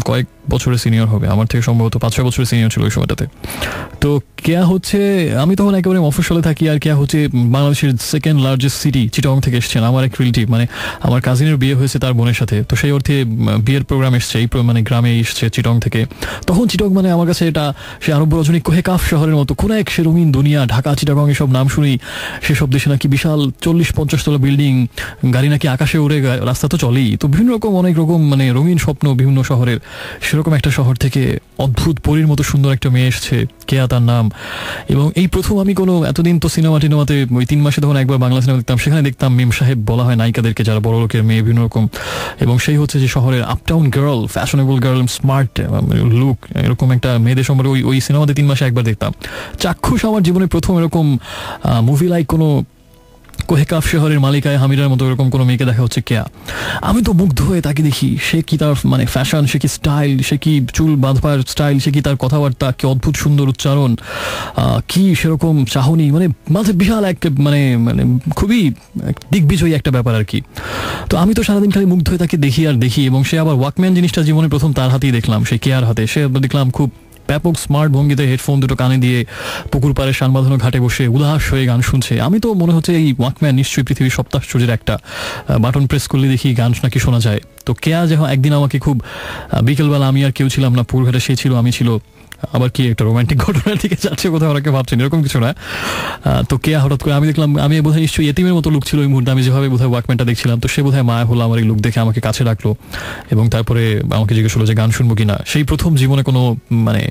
কয়েক বছরের সিনিয়র হবে, আমার থেকে সম্ভবত 5-6 বছরের সিনিয়র ছিল ওই সময়টাতে। তো কেয়া হচ্ছে, আমি তখন একেবারে মফস্বলে থাকি, আর কেয়া হচ্ছে বাংলাদেশের সেকেন্ড লার্জেস্ট সিটি চিটং থেকে এসেছেন। আমার এক রিলেটিভ, মানে আমার কাজিনের বিয়ে হয়েছে তার বোনের সাথে, তো সেই অর্থে বিয়ের প্রোগ্রাম এসছে এই মানে গ্রামে এসছে চিটং থেকে। তখন চিটং মানে আমার কাছে এটা সে আরব রজনী কোহেকাফ শহরের মতো কোন এক সে রঙিন দুনিয়া। ঢাকা, চিটাগং এসব নাম শুনি, সেসব দেশে নাকি বিশাল 40-50 তলা বিল্ডিং, গাড়ি নাকি আকাশে উড়ে, রাস্তা তো চলেই, তো বিভিন্ন রকম অনেক রকম মানে রঙিন স্বপ্ন বিভিন্ন শহরের। সেরকম একটা শহর থেকে অদ্ভুত পরীর মতো সুন্দর একটা মেয়ে এসছে, কেয়া তার নাম। এবং এই প্রথম আমি কোনো, এতদিন তো সিনেমাতে ওই 3 মাসে তখন একবার বাংলা সিনেমা দেখতাম, সেখানে দেখতাম মেম সাহেব বলা হয় নায়িকাদেরকে, যারা বড় লোকের মেয়ে বিভিন্ন রকম। এবং সেই হচ্ছে যে শহরের uptown girl, fashionable girl, smart look, এরকম একটা মেয়েদের সম্পর্কে ওই সিনেমাতে 3 মাসে একবার দেখতাম। চাক্ষুষ আমার জীবনে প্রথম এরকম মুভি লাইক কোনো কোহেকাফ শহরের মালিকায় হামিরার মতো এরকম কোনো মেয়েকে দেখা হচ্ছে কেয়া। আমি তো মুগ্ধ হয়ে তাকে দেখি, সে কি তার মানে ফ্যাশন, সে কি স্টাইল, সে কি চুল বাঁধবার স্টাইল, সে কি তার কথাবার্তা, কি অদ্ভুত সুন্দর উচ্চারণ, কি সেরকম চাহনি, মানে মাঝে বিশাল এক মানে মানে খুবই দিগ্বিজয়ী একটা ব্যাপার আর কি। তো আমি তো সারাদিন খালি মুগ্ধ হয়ে তাকে দেখি আর দেখি। এবং সে আবার ওয়াকম্যান জিনিসটা জীবনে প্রথম তার হাতেই দেখলাম, সেই কেয়ার হাতে। সে দেখলাম খুব ব্যাপক স্মার্ট ভঙ্গিতে হেডফোন দুটো কানে দিয়ে পুকুর পাড়ে শানবাঁধানো ঘাটে বসে উদাস হয়ে গান শুনছে। আমি তো মনে হচ্ছে এই ওয়াকম্যান নিশ্চয়ই পৃথিবীর সপ্তাশ্চর্যের একটা, বাটন প্রেস করলে দেখি গান নাকি শোনা যায়। তো কেয়া যখন একদিন আমাকে খুব বিকেলবেলা, আমি আর কেউ ছিলাম না পুরঘাটে, সে ছিল, আমি ছিল, আবার কি একটা রোমান্টিক ঘটনার দিকে যাচ্ছে কোথাও, অনেকে ভাবছেন এরকম কিছু না। তো কেয়া হঠাৎ করে আমি দেখলাম, আমি বোধহয় নিশ্চয়ই এতিমের মতো লুক ছিল ওই মুহূর্তে, আমি যেভাবে বোধহয় ওয়াকম্যানটা দেখছিলাম। তো সে বোধহয় মায়া হলো আমার এই লুক দেখে, আমাকে কাছে রাখলো, এবং তারপরে আমাকে জিজ্ঞেস করলো যে গান শুনবো কিনা। সেই প্রথম জীবনে কোনো মানে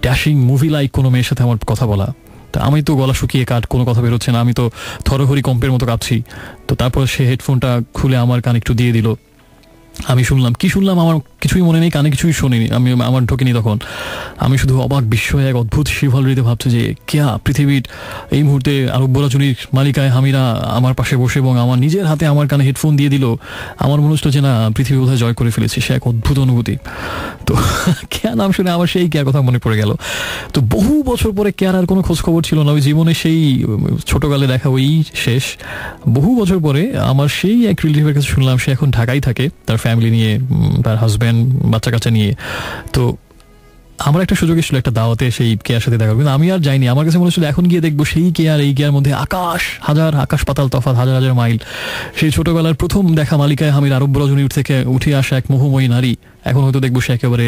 ড্যাশিং মুভি লাইক কোনো মেয়ের সাথে আমার কথা বলা। তা আমি তো গলা শুকিয়ে কোনো কথা বেরোচ্ছে না, আমি তো থরহরি কম্পের মতো কাঁপছি। তো তারপর সে হেডফোনটা খুলে আমার কানে একটু দিয়ে দিল, আমি শুনলাম। কি শুনলাম আমার কিছুই মনে নেই, কানে কিছুই শুনিনি, আমার ঢোকেনি তখন। আমি শুধু অবাক বিস্ময়ে এক অদ্ভুত শিভালরিতে ভাবছি যে কেয়া পৃথিবীর এই মুহূর্তে আরব রজনীর মালিকায় হামিরা আমার পাশে বসে এবং আমার নিজের হাতে আমার কানে হেডফোন দিয়ে দিল। আমার মনে হচ্ছিল যে না, পৃথিবী বোধহয় জয় করে ফেলেছি। সে এক অদ্ভুত অনুভূতি। তো কেয়া নাম শুনে আমার সেই কেয়ার কথা মনে পড়ে গেল। তো বহু বছর পরে কেয়ার আর কোনো খোঁজ খবর ছিল না, ওই জীবনে সেই ছোটকালে দেখা ওই শেষ। বহু বছর পরে আমার সেই এক রিলেটিভের কাছে শুনলাম সে এখন ঢাকায় থাকে, তার ফ্যামিলি নিয়ে, তার হাজব্যান্ড, বাচ্চা কাচ্চা নিয়ে। তো আমার একটা সুযোগ ছিল একটা দাওয়াতে সেই কেয়ার সাথে দেখা, কিন্তু আমি আর যাইনি। আমার কাছে মনে হচ্ছিল এখন গিয়ে দেখবো সেই কেয়ার এই কেয়ার মধ্যে আকাশ পাতাল তফাৎ, হাজার হাজার মাইল। সেই ছোটবেলার প্রথম দেখা মালিকায় হামির আরব রজনীর থেকে উঠে আসা এক মোহময়ী নারী, এখন হয়তো দেখবো সে একেবারে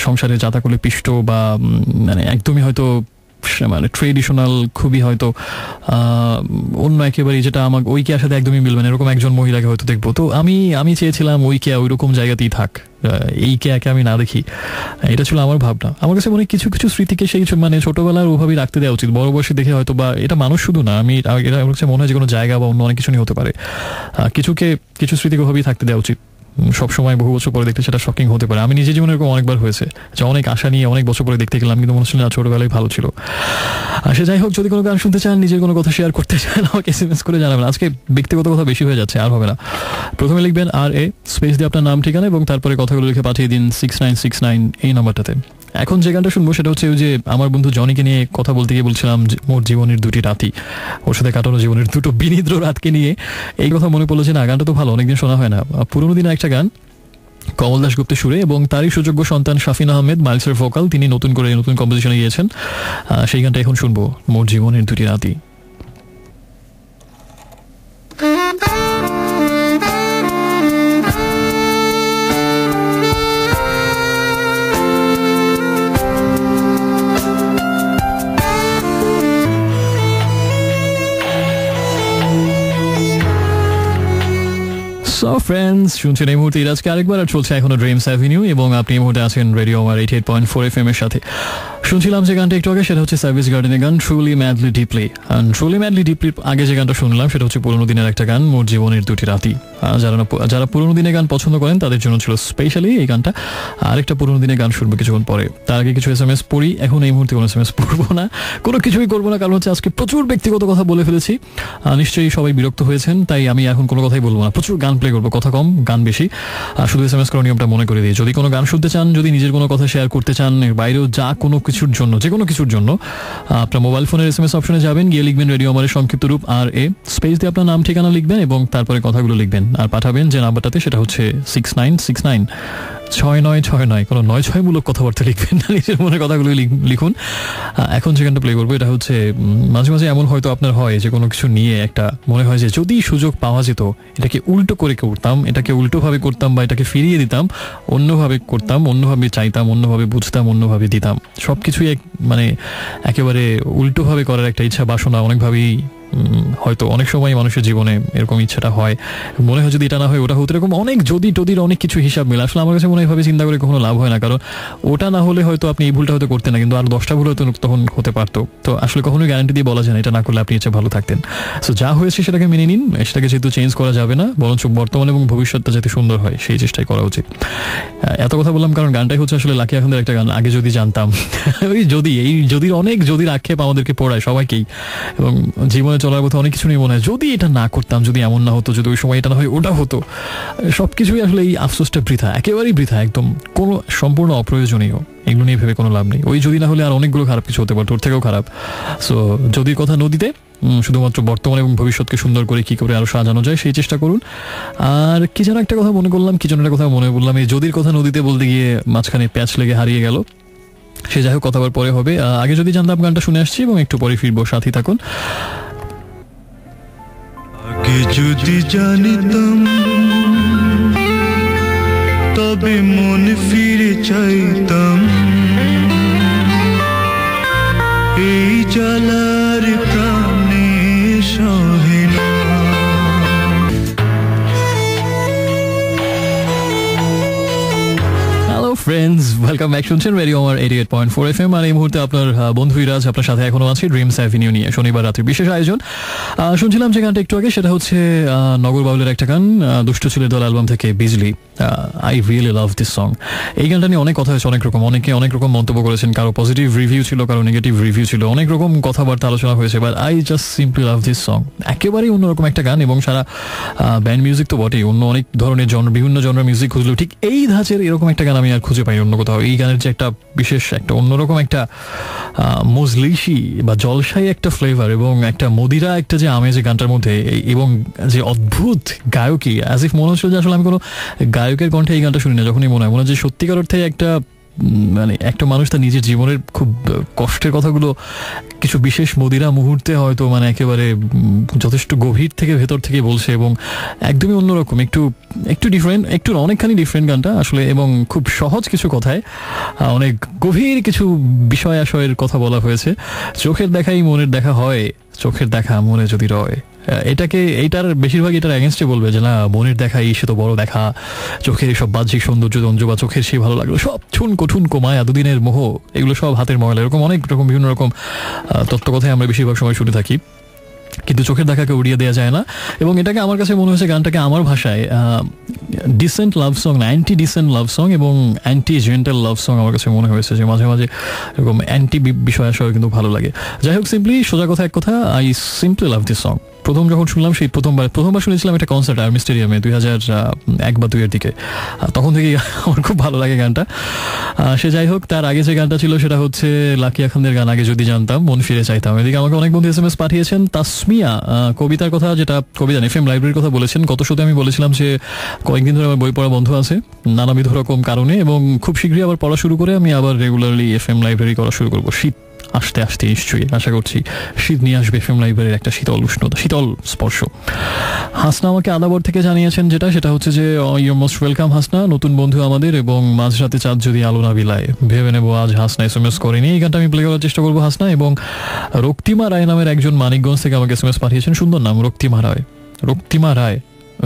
সংসারে জাতাকলে পিষ্ট, বা মানে একদমই হয়তো মানে ট্রেডিশনাল, খুবই হয়তো অন্য একেবারে, যেটা আমার ওই কেয়ার সাথে একদমই মিলবে না, এরকম একজন মহিলাকে হয়তো দেখবো। তো আমি চেয়েছিলাম ওই কেয়া ওই রকম জায়গাতেই থাক, এই কেয়াকে আমি না দেখি, এটা ছিল আমার ভাবনা। আমার কাছে মনে হয় কিছু কিছু স্মৃতিকে সেই মানে ছোটবেলার ওভাবেই রাখতে দেওয়া উচিত, বড় বয়সে দেখে হয়তো, বা এটা মানুষ শুধু না, এটা আমার কাছে মনে হয় যে কোনো জায়গা বা অন্য অনেক কিছু নিয়ে হতে পারে, কিছু স্মৃতিকে ওভাবেই থাকতে দেওয়া উচিত। সবসময় বহু বছর পরে দেখতে সেটা শকিং হতে পারে। আমি নিজের জীবনে এরকম অনেকবার হয়েছে যে অনেক আশা নিয়ে অনেক বছর পরে দেখতে গেলাম, কিন্তু মনে হচ্ছিল না ছোটবেলায় ভালো ছিল। সে যাই হোক, যদি কোনো গান শুনতে চান, নিজের কোনো কথা শেয়ার করতে চান, আমাকে SMS করে জানাবেন। আজকে ব্যক্তিগত কথা বেশি হয়ে যাচ্ছে, আর হবে না। প্রথমে লিখবেন RA স্পেস দিয়ে আপনার নাম ঠিকানা এবং তারপরে কথাগুলো লিখে পাঠিয়ে দিন 6969 এই নাম্বারটাতে। এখন যে গানটা শুনবো সেটা হচ্ছে ওই যে আমার বন্ধু জনিকে নিয়ে কথা বলতে গিয়ে বলছিলাম মোর জীবনের দুটি রাতি, ওর সাথে কাটানো জীবনের দুটো বিনিদ্র রাতকে নিয়ে এই কথা মনে পড়লো যে না, গানটা তো ভালো, অনেকদিন শোনা হয় না। পুরোনো দিনের একটা গান, কমল দাশগুপ্তের সুরে, এবং তারই সুযোগ্য সন্তান শাফিন আহমেদ মাইলসের ভোকাল, তিনি নতুন কম্পোজিশনে গিয়েছেন। সেই গানটা এখন শুনবো, মোর জীবনের দুটি রাতি। ফ্রেন্ডস, শুনছেন এই মুহূর্তে আজকে আরেকবার, আর চলছে এখনো ড্রিমস অ্যাভিনিউ, এবং আপনি এই মুহূর্তে আছেন রেডিও আমার 88.4 FM এর সাথে। শুনছিলাম যে গানটা একটু আগে, সেটা হচ্ছে সার্ভিস গার্ডেনের গান truly madly deeply. Truly madly deeply আগে যে গানটা শুনলাম সেটা হচ্ছে পুরোনো দিনের একটা গান, মোর জীবনের দুটি রাতি। যারা পুরোনো দিনের গান পছন্দ করেন তাদের জন্য ছিল স্পেশালি এই গানটা। আরেকটা পুরোনো দিনের গান শুনবো কিছুক্ষণ পরে, তার আগে কিছু SMS পড়ি। এখন এই মুহূর্তে কোনো SMS পড়বো না, কোনো কিছুই করবো না, কারণ হচ্ছে আজকে প্রচুর ব্যক্তিগত কথা বলে ফেলেছি। নিশ্চয়ই সবাই বিরক্ত হয়েছেন, তাই আমি এখন কোনো কথাই বলবো না, প্রচুর গান প্লে করবো, কথা কম গান বেশি। শুধু SMS করার নিয়মটা মনে করে দিই। যদি কোনো গান শুনতে চান, যদি নিজের কোনো কথা শেয়ার করতে চান, এর বাইরেও যে কোনো কিছুর জন্য আপনার মোবাইল ফোনের SMS অপশনে যাবেন, গিয়ে লিখবেন রেডিও আমারের সংক্ষিপ্ত রূপ RA স্পেস দিয়ে আপনার নাম ঠিকানা লিখবেন এবং তারপরে কথাগুলো লিখবেন আর পাঠাবেন যে নাম্বারটাতে, সেটা হচ্ছে 6969 6969। কোনো 96 মূলক কথাবার্তা লিখবেন না, নিজের মনে কথাগুলো লিখুন। এখন যেখানটা প্লে করবো, এটা হচ্ছে মাঝে মাঝে এমন হয়তো আপনার হয় যে কোনো কিছু নিয়ে একটা মনে হয় যে যদি সুযোগ পাওয়া যেত, এটাকে উল্টো করে করতাম, এটাকে উল্টোভাবে করতাম, বা এটাকে ফিরিয়ে দিতাম, অন্যভাবে করতাম, অন্যভাবে চাইতাম, অন্যভাবে বুঝতাম, অন্যভাবে দিতাম। সব কিছুই মানে একেবারে উল্টোভাবে করার একটা ইচ্ছা, বাসনা অনেকভাবেই হয়তো অনেক সময় মানুষের জীবনে এরকম ইচ্ছাটা হয়, মনে হয় যদি এটা না হয় ওটা হতো, এরকম অনেক যদি টদির অনেক কিছু হিসাব মিলে। আসলে আমার কাছে মনে হয় এভাবে চিন্তা করে কখনো লাভ হয় না, কারণ ওটা না হলে হয়তো আপনি এই ভুলটা হয়তো করতেন না, কিন্তু আর 10টা ভুল হয়তো তখন হতে পারতো। তো আসলে কখনোই গ্যারান্টি দিয়ে বলা যায় না এটা না করলে আপনি ইচ্ছে ভালো থাকতেন। সো যা হয়েছে সেটাকে মেনে নিন, সেটাকে যেহেতু চেঞ্জ করা যাবে না, বরঞ্চ বর্তমান এবং ভবিষ্যৎটা যাতে সুন্দর হয় সেই চেষ্টাই করা উচিত। এত কথা বললাম কারণ গানটাই হচ্ছে আসলে লাকি আহমেদের একটা গান, আগে যদি জানতাম। ওই যদির অনেক যদির আক্ষেপ আমাদেরকে পড়ায় সবাইকেই, এবং জীবনে চলার পথে অনেক কিছু নিয়ে মনে হয় যদি এটা না করতাম, যদি এমন না হতো, যদি ওই সময় এটা না হয় ওটা হতো। সবকিছুই আসলে এই আফসোসটা বৃথা, একেবারেই বৃথা, একদম কোনো সম্পূর্ণ অপ্রয়োজনীয়। এগুলো নিয়ে ভেবে কোনো লাভ নেই। ওই যদি না হলে আর অনেকগুলো খারাপ কিছু হতে পারতো, ওর থেকেও খারাপ। সো যদির কথা নদীতে, শুধুমাত্র বর্তমান এবং ভবিষ্যৎকে সুন্দর করে কি করে আরো সাজানো যায় সেই চেষ্টা করুন। আর কি যেন একটা কথা মনে করলাম, এই যদির কথা নদীতে বলতে গিয়ে মাঝখানে প্যাচ লেগে হারিয়ে গেল। সে যাই হোক, কথা আবার পরে হবে। আগে যদি জানতাম গানটা শুনে আসছি এবং একটু পরে ফিরবো, সাথী থাকুন। আগে যদি জানিতাম তবে মন ফিরে চাইতাম, এই জ্বালার প্রাণে সহে না। Friends, welcome back. শুনছেন রেডিও আমার 88.4 FM, আর এই মুহূর্তে আপনার বন্ধু ইরাজ আপনার সাথে এখনো আছে ড্রিমস অ্যাভিনিউ নিয়ে শনিবার রাত্রি বিশেষ আয়োজন। শুনছিলাম যে গানটা একটু আগে, সেটা হচ্ছে নগর বাউলের একটা গান, দুষ্ট ছেলের দল অ্যালবাম থেকে Bijli. I really love this song. এই গানটা নিয়ে অনেক কথা হয়েছে, অনেকে অনেক রকম মন্তব্য করেছেন, কারো পজিটিভ রিভিউ ছিল, কারো নেগেটিভ রিভিউ ছিল, অনেক রকম কথাবার্তা আলোচনা হয়েছে, but I just simply love this song. একেবারেই অন্যরকম একটা গান, এবং সারা ব্যান্ড মিউজিক তো বটেই, অন্য অনেক ধরনের বিভিন্ন জনরার মিউজিক খুঁজলেও ঠিক এই ধাঁচের এরকম একটা গান আমি আর খুঁজে পাই অন্য কোথাও। এই গানের যে একটা বিশেষ একটা অন্যরকম একটা মজলিশি বা জলসাই একটা ফ্লেভার, এবং একটা মদিরা একটা যে আমেজ গানটার মধ্যে, এবং যে অদ্ভুত গায়কী, অ্যাজ ইফ মনে হচ্ছিল যে আসলে আমি কোনো গায়কের কণ্ঠে এই গানটা শুনি না। যখনই মনে হয় যে সত্যিকার অর্থে একটা মানে একটা মানুষ তার নিজের জীবনের খুব কষ্টের কথাগুলো কিছু বিশেষ মদিরা মুহূর্তে হয়তো মানে একেবারে যথেষ্ট গভীর থেকে ভেতর থেকে বলছে, এবং একদমই অন্যরকম, একটু একটু ডিফারেন্ট, একটু অনেকখানি ডিফারেন্ট গানটা আসলে, এবং খুব সহজ কিছু কথায় অনেক গভীর কিছু বিষয় আশয়ের কথা বলা হয়েছে। চোখের দেখাই মনের দেখা হয়, চোখের দেখা মনে যদি রয়। এইটার বেশিরভাগ এটার অ্যাগেন্স্টে বলবে যে না, মনের দেখাই সে তো বড় দেখা, চোখের সব বাহ্যিক সৌন্দর্য দঞ্জ বা চোখের সে ভালো লাগলো, সব ঠুনকো মায়া দুদিনের মোহ, এগুলো সব হাতের ময়লা, এরকম অনেক রকম বিভিন্ন রকম তত্ত্বকথায় আমরা বেশিরভাগ সময় শুনে থাকি, কিন্তু চোখের দেখাকে উড়িয়ে দেওয়া যায় না। এবং এটাকে আমার কাছে মনে হয়েছে গানটাকে আমার ভাষায় ডিসেন্ট লাভ সং না, অ্যান্টি ডিসেন্ট লাভ সং এবং অ্যান্টি জেন্টাল লাভ সং আমার কাছে মনে হয়েছে, যে মাঝে মাঝে এরকম অ্যান্টি বিষয় আসলে কিন্তু ভালো লাগে। যাই হোক, সিম্পলি সোজা কথা এক কথা, I simply love this song. প্রথম যখন শুনলাম, সেই প্রথমবার শুনেছিলাম একটা কনসার্ট আর্মি স্টেডিয়ামে 2001 বা 2002 থেকে, তখন থেকেই আমার খুব ভালো লাগে গানটা। সে যাই হোক, তার আগে যে গানটা ছিল সেটা হচ্ছে লাকিয়া খানদের গান, আগে যদি জানতাম মন ফিরে চাইতাম। এদিকে আমাকে অনেক বন্ধু SMS পাঠিয়েছেন। তাসমিয়া কবিতার কথা, যেটা কবিতা FM লাইব্রেরির কথা বলেছেন। গত শোতে আমি বলেছিলাম যে কয়েকদিন ধরে আমার বই পড়া বন্ধ আছে নানাবিধ রকম কারণে, এবং খুব শীঘ্রই আবার পড়া শুরু করে আমি আবার রেগুলারলি FM লাইব্রেরি করা শুরু করবো। শীত আসতে আসতে নিশ্চয়ই আশা করছি শীত নিয়ে আসবে FM লাইব্রেরির একটা শীতল উষ্ণতা, শীতল স্পর্শ। হাসনা আমাকে আদাবর থেকে জানিয়েছেন সেটা হচ্ছে যে ইউর মোস্ট ওয়েলকাম হাসনা, নতুন বন্ধু আমাদের, এবং মাঝরাতে চাঁদ যদি আলো না বিলায়, ভেবে নেবো আজ হাসনা SMS করেনি। এই গানটা আমি প্লে করার চেষ্টা করবো হাসনা। এবং রক্তিমা রায় নামের একজন মানিকগঞ্জ থেকে আমাকে SMS পাঠিয়েছেন, সুন্দর নাম, রক্তিমা রায়,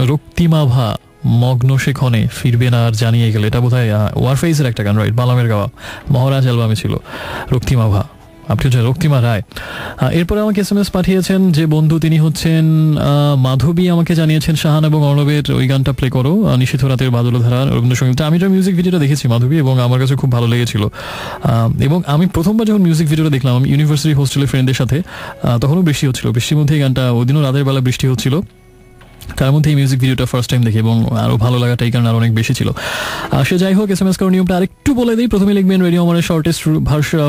রক্তিমা ভা মগ্ন সেক্ষণে ফিরবে না আর জানিয়ে গেলে, এটা বোধহয় ওয়ারফেইজের একটা গান, রাইট, বালামের গাওয়া, মহারাজ অ্যালবামে ছিল রক্তিমা ভা, আপনি হচ্ছেন রক্তিমা রায়। এরপরে আমাকে SMS পাঠিয়েছেন যে বন্ধু, তিনি হচ্ছেন মাধবী, আমাকে জানিয়েছেন শাহান এবং অর্ণবের ওই গানটা প্লে করো, নিষিদ্ধ রাতের বাদলধারা রবীন্দ্রসঙ্গীত। আমি তো মিউজিক ভিডিওটা দেখেছি মাধবী, এবং আমার কাছে খুব ভালো লেগেছিল। এবং আমি প্রথমবার যখন মিউজিক ভিডিওটা দেখলাম, আমি ইউনিভার্সিটি হোস্টেলের ফ্রেন্ডদের সাথে, তখনও বৃষ্টি হচ্ছিল, বৃষ্টির মধ্যে এই গানটা, ওই দিনও রাতের বেলা বৃষ্টি হচ্ছিল, তার মধ্যে এই মিউজিক ভিডিওটা ফার্স্ট টাইম দেখি, এবং আরও ভালো লাগাটা এই কারণে আরও অনেক বেশি ছিল। সে যাই হোক, SMS করার নিয়মটা আরেকটু বলে দিই। প্রথমে লিখবেন রেডিও আমাদের শর্টেস্ট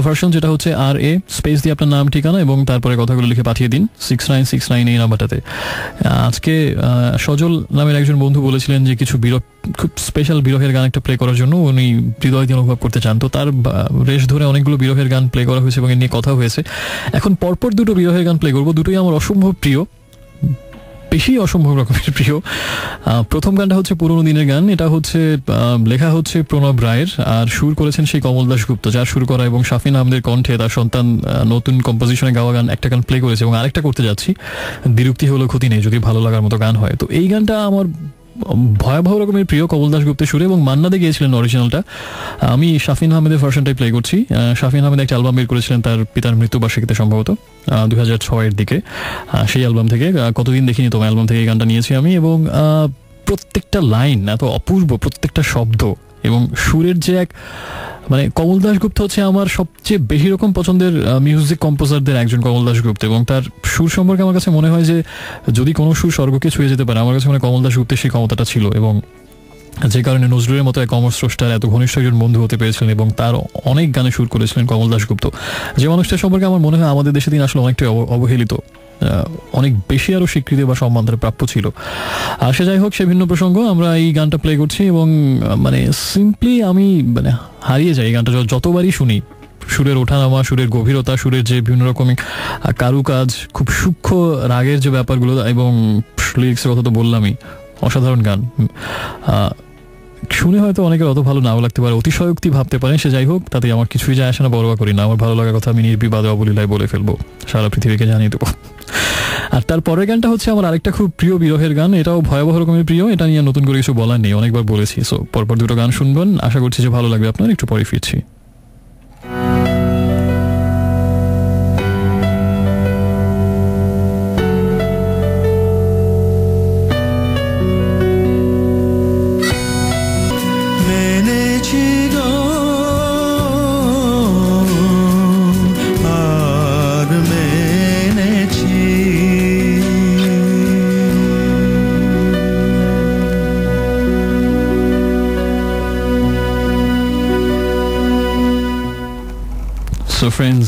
ভার্সন, যেটা হচ্ছে RA স্পেস দিয়ে আপনার নাম ঠিকানা এবং তারপরে কথাগুলো লিখে পাঠিয়ে দিন 6969 এই নাম্বারটাতে। আজকে সজল নামের একজন বন্ধু বলেছিলেন যে কিছু খুব স্পেশাল বিরহের গান একটা প্লে করার জন্য উনি হৃদয় দিয়ে অনুভব করতে চান, তো তার রেশ ধরে অনেকগুলো বিরহের গান প্লে করা হয়েছে এবং এ নিয়ে কথা হয়েছে। এখন পরপর দুটো বিরহের গান প্লে করবো, দুটোই আমার অসম্ভব প্রিয়, বেশি অসম্ভব রকমের প্রিয়। প্রথম গানটা হচ্ছে পুরোনো দিনের গান, এটা হচ্ছে লেখা হচ্ছে প্রণব রায়ের, আর সুর করেছেন সেই কমল দাশগুপ্ত, যার সুর করা এবং শাফিন আহমেদের কণ্ঠে তার সন্তান নতুন কম্পোজিশনে গাওয়া গান, একটা গান প্লে করেছে এবং আরেকটা করতে যাচ্ছি, বিরক্তি হলো ক্ষতি নেই যদি ভালো লাগার মতো গান হয়। তো এই গানটা আমার ভয়াবহ রকমের প্রিয়, কমল দাশগুপ্তের সুরে, এবং মান্না দে গিয়েছিলেন অরিজিনালটা। আমি শাফিন আহমেদের ভার্সনটাই প্লে করছি। শাফিন আহমেদ একটা অ্যালবাম বের করেছিলেন তার পিতার মৃত্যুবার্ষিকীতে, সম্ভবত 2006 দিকে। সেই অ্যালবাম থেকে, কতদিন দেখিনি তোমার অ্যালবাম থেকে এই গানটা নিয়েছি আমি, এবং প্রত্যেকটা লাইন এত অপূর্ব, প্রত্যেকটা শব্দ এবং সুরের যে এক মানে, কমল দাশগুপ্ত হচ্ছে আমার সবচেয়ে বেশি রকম পছন্দের মিউজিক কম্পোজারদের একজন, কমল দাশগুপ্ত, এবং তার সুর সম্পর্কে আমার কাছে মনে হয় যে যদি কোনো সুর স্বর্গকে ছুঁয়ে যেতে পারে, আমার কাছে মনে হয় কমল দাশগুপ্তের সেই ক্ষমতাটা ছিল, এবং যে কারণে নজরুলের মতো এক অমর স্রষ্টার এত ঘনিষ্ঠ একজন বন্ধু হতে পেরেছিলেন, এবং তার অনেক গানে সুর করেছিলেন কমল দাশগুপ্ত, যে মানুষটার সম্পর্কে আমার মনে হয় আমাদের দেশে দিন আসলে অনেকটাই অবহেলিত, অনেক বেশি আরো স্বীকৃতি বা সম্মান তার প্রাপ্য ছিল। আর সে যাই হোক, সে ভিন্ন প্রসঙ্গ, আমরা এই গানটা প্লে করছি, এবং মানে সিম্পলি আমি মানে হারিয়ে যাই এই গানটা যতবারই শুনি। সুরের ওঠানামা, সুরের গভীরতা, সুরের যে বিভিন্ন রকমের কারুকাজ, খুব সূক্ষ্ম রাগের যে ব্যাপারগুলো, এবং লিরিক্সের কথা তো বললামই, অসাধারণ গান। শুনে হয়তো অনেকের অত ভালো নাও লাগতে পারে, অতিশয়োক্তি ভাবতে পারেন, সে যাই হোক, তাতে আমার কিছুই যায় আসে না, পরোয়া করি না। আমার ভালো লাগার কথা আমি নির্বিবাদে অবলীলায় বলে ফেলবো, সারা পৃথিবীকে জানিয়ে দেবো। আর তার পরের গানটা হচ্ছে আমার আরেকটা খুব প্রিয় বিরহের গান, এটাও ভয়াবহ রকমের প্রিয়, এটা নিয়ে নতুন করে কিছু বলার নেই, অনেকবার বলেছি। সো পরপর দুটো গান শুনবেন, আশা করছি যে ভালো লাগবে আপনার। একটু পরে ফিরছি। So friends,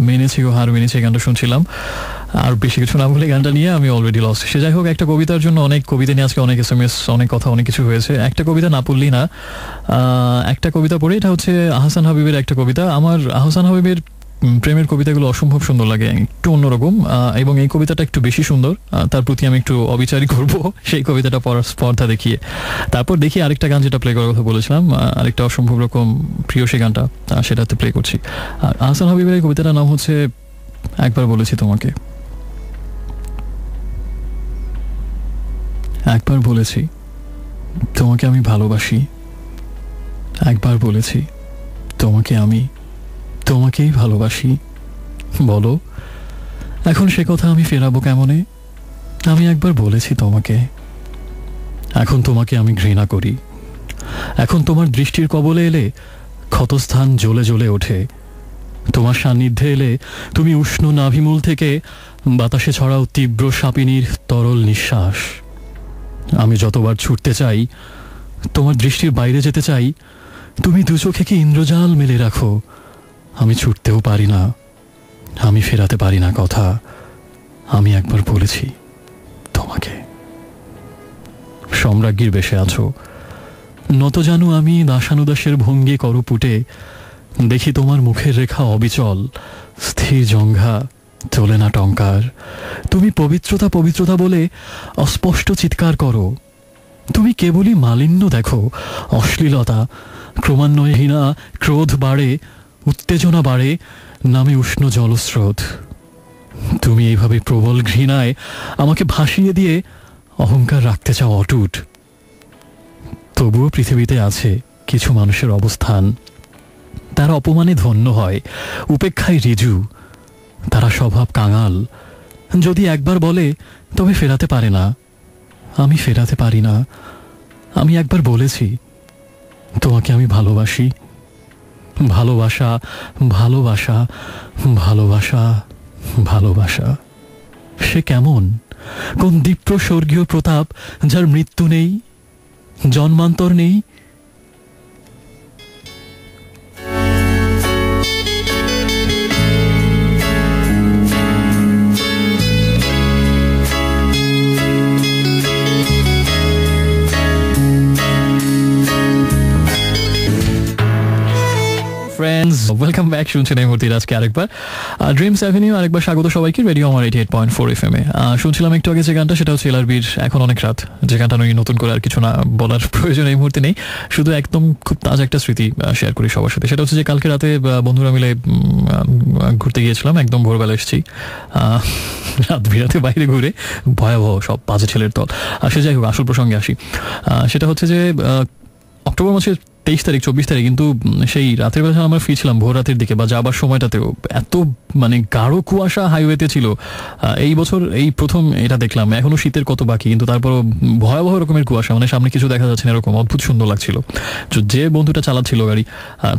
মেনেছি ও হার মেনেছি গানটা শুনছিলাম। আর বেশি কিছু না বলে গানটা নিয়ে আমি অলরেডি লস্ট। সে যাই হোক, একটা কবিতার জন্য অনেক কবিতা নিয়ে আজকে অনেক SMS, অনেক কথা, অনেক কিছু হয়েছে। একটা কবিতা না পড়লেই না। একটা কবিতা পড়ে, এটা হচ্ছে আহসান হাবিবের একটা কবিতা। আমার আহসান হাবিবের প্রেমের কবিতাগুলো অসম্ভব সুন্দর লাগে, একটু অন্যরকম, এবং এই কবিতাটা একটু বেশি সুন্দর। তার প্রতি আমি একটু অবিচারই করব সেই কবিতাটা পড়ার স্পর্ধা দেখিয়ে। তারপর দেখি আরেকটা গান যেটা প্লে করার কথা বলেছিলাম, আরেকটা অসম্ভব রকম প্রিয় সেই গানটা, সেটাতে প্লে করছি। আর আহসান হাবিবের এই কবিতাটার নাম হচ্ছে একবার বলেছি তোমাকে। একবার বলেছি তোমাকে আমি ভালোবাসি, একবার বলেছি তোমাকে আমি তোমাকেই ভালোবাসি। বলো এখন সে কথা আমি ফেরাবো কেমনে? আমি একবার বলেছি তোমাকে, এখন তোমাকে আমি ঘৃণা করি। এখন তোমার দৃষ্টির কবলে এলে ক্ষতস্থান জ্বলে জ্বলে ওঠে। তোমার সান্নিধ্যে এলে তুমি উষ্ণ নাভিমূল থেকে বাতাসে ছড়াও তীব্র সাপিনীর তরল নিঃশ্বাস। আমি যতবার ছুটতে চাই, তোমার দৃষ্টির বাইরে যেতে চাই, তুমি দু চোখে কি ইন্দ্রজাল মেলে রাখো। আমি ছুটতেও পারি না, আমি ফেরাতে পারি না কথা। আমি একবার বলেছি তোমাকে। সম্রাজ্ঞীর বেশে আছো, নত জানু আমি দাসানুদাসের ভঙ্গি করপুটে। দেখি তোমার মুখের রেখা অবিচল, স্থির জঙ্ঘা, চলে না টঙ্কার। তুমি পবিত্রতা পবিত্রতা বলে অস্পষ্ট চিৎকার করো। তুমি কেবলই মালিন্য দেখো, অশ্লীলতা, ক্রমান্বয়ে হীনা, ক্রোধ বাড়ে, উত্তেজনা বাড়ে, নামে উষ্ণ জলস্রোত। তুমি এইভাবে প্রবল ঘৃণায় আমাকে ভাসিয়ে দিয়ে অহংকার রাখতে চাও অটুট। তবুও পৃথিবীতে আছে কিছু মানুষের অবস্থান, তারা অপমানে ধন্য হয়, উপেক্ষায় ঋজু। তারা স্বভাব কাঙাল, যদি একবার বলে তবে ফেরাতে পারে না। আমি ফেরাতে পারি না। আমি একবার বলেছি তোমাকে আমি ভালোবাসি। ভালোবাসা, ভালোবাসা, ভালোবাসা, ভালোবাসা। সে কেমন? কোন দীপ্র স্বর্গীয় প্রতাপ যার মৃত্যু নেই, জন্মান্তর নেই? Friends, welcome back. শুনছেন এই মুহূর্তে আজকে আরেকবার ড্রিমস অ্যাভিনিউ। আরেকবার স্বাগত সবাইকে রেডিও আমার 88.4 FM-এ। শুনছিলাম একটু আগে যে গানটা, সেটা হচ্ছে এলআরবির এখন অনেক রাত। যে গানটা নয়, নতুন করে আর কিছু না বলার প্রয়োজন এই মুহূর্তে নেই, শুধু একদম খুব তাজা একটা স্মৃতি শেয়ার করি সবার সাথে। সেটা হচ্ছে যে কালকে রাতে বন্ধুরা মিলে ঘুরতে গিয়েছিলাম, একদম ভোরবেলা এসেছি। রাত বিরাতে বাইরে ঘুরে ভয়াবহ সব বাজে ছেলের দল। সে যাই হোক, আসল প্রসঙ্গে আসি। সেটা হচ্ছে যে অক্টোবর মাসের 23 তারিখ 24 তারিখ, কিন্তু সেই রাতের বেলা আমরা ফিরছিলাম ভোর রাতের দিকে বা যাবার সময়টাতেও এত মানে গাঢ় কুয়াশা হাইওয়েতে ছিল। এই বছর এই প্রথম এটা দেখলাম। এখনো শীতের কত বাকি, কিন্তু তারপরও ভয়াবহ রকমের কুয়াশা, মানে সামনে কিছু দেখা যাচ্ছে না, এরকম অদ্ভুত সুন্দর লাগছিল। যে বন্ধুটা চালাচ্ছিল গাড়ি,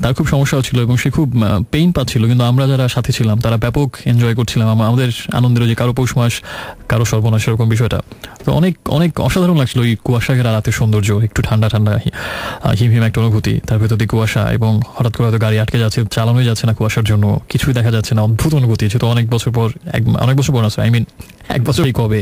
তার খুব সমস্যা হচ্ছিল এবং সে খুব পেইন পাচ্ছিল, কিন্তু আমরা যারা সাথে ছিলাম তারা ব্যাপক এনজয় করছিলাম। আমাদের আনন্দের, যে কারো পৌষ মাস কারো সর্বনাশ, এরকম বিষয়টা। তো অনেক অনেক অসাধারণ লাগছিল ওই কুয়াশা ঘেরা রাতের সৌন্দর্য, একটু ঠান্ডা ঠান্ডা হিম হিম একটা অনুভূতি, তার ভেতর দিয়ে কুয়াশা, এবং হঠাৎ করে হয়তো গাড়ি আটকে যাচ্ছে, চালানোই যাচ্ছে না কুয়াশার জন্য, কিছুই দেখা যাচ্ছে না। অদ্ভুত অনুভূতি। তো অনেক বছর পর, অনেক বছর পর আছে, আই মিন এক বছরই কবে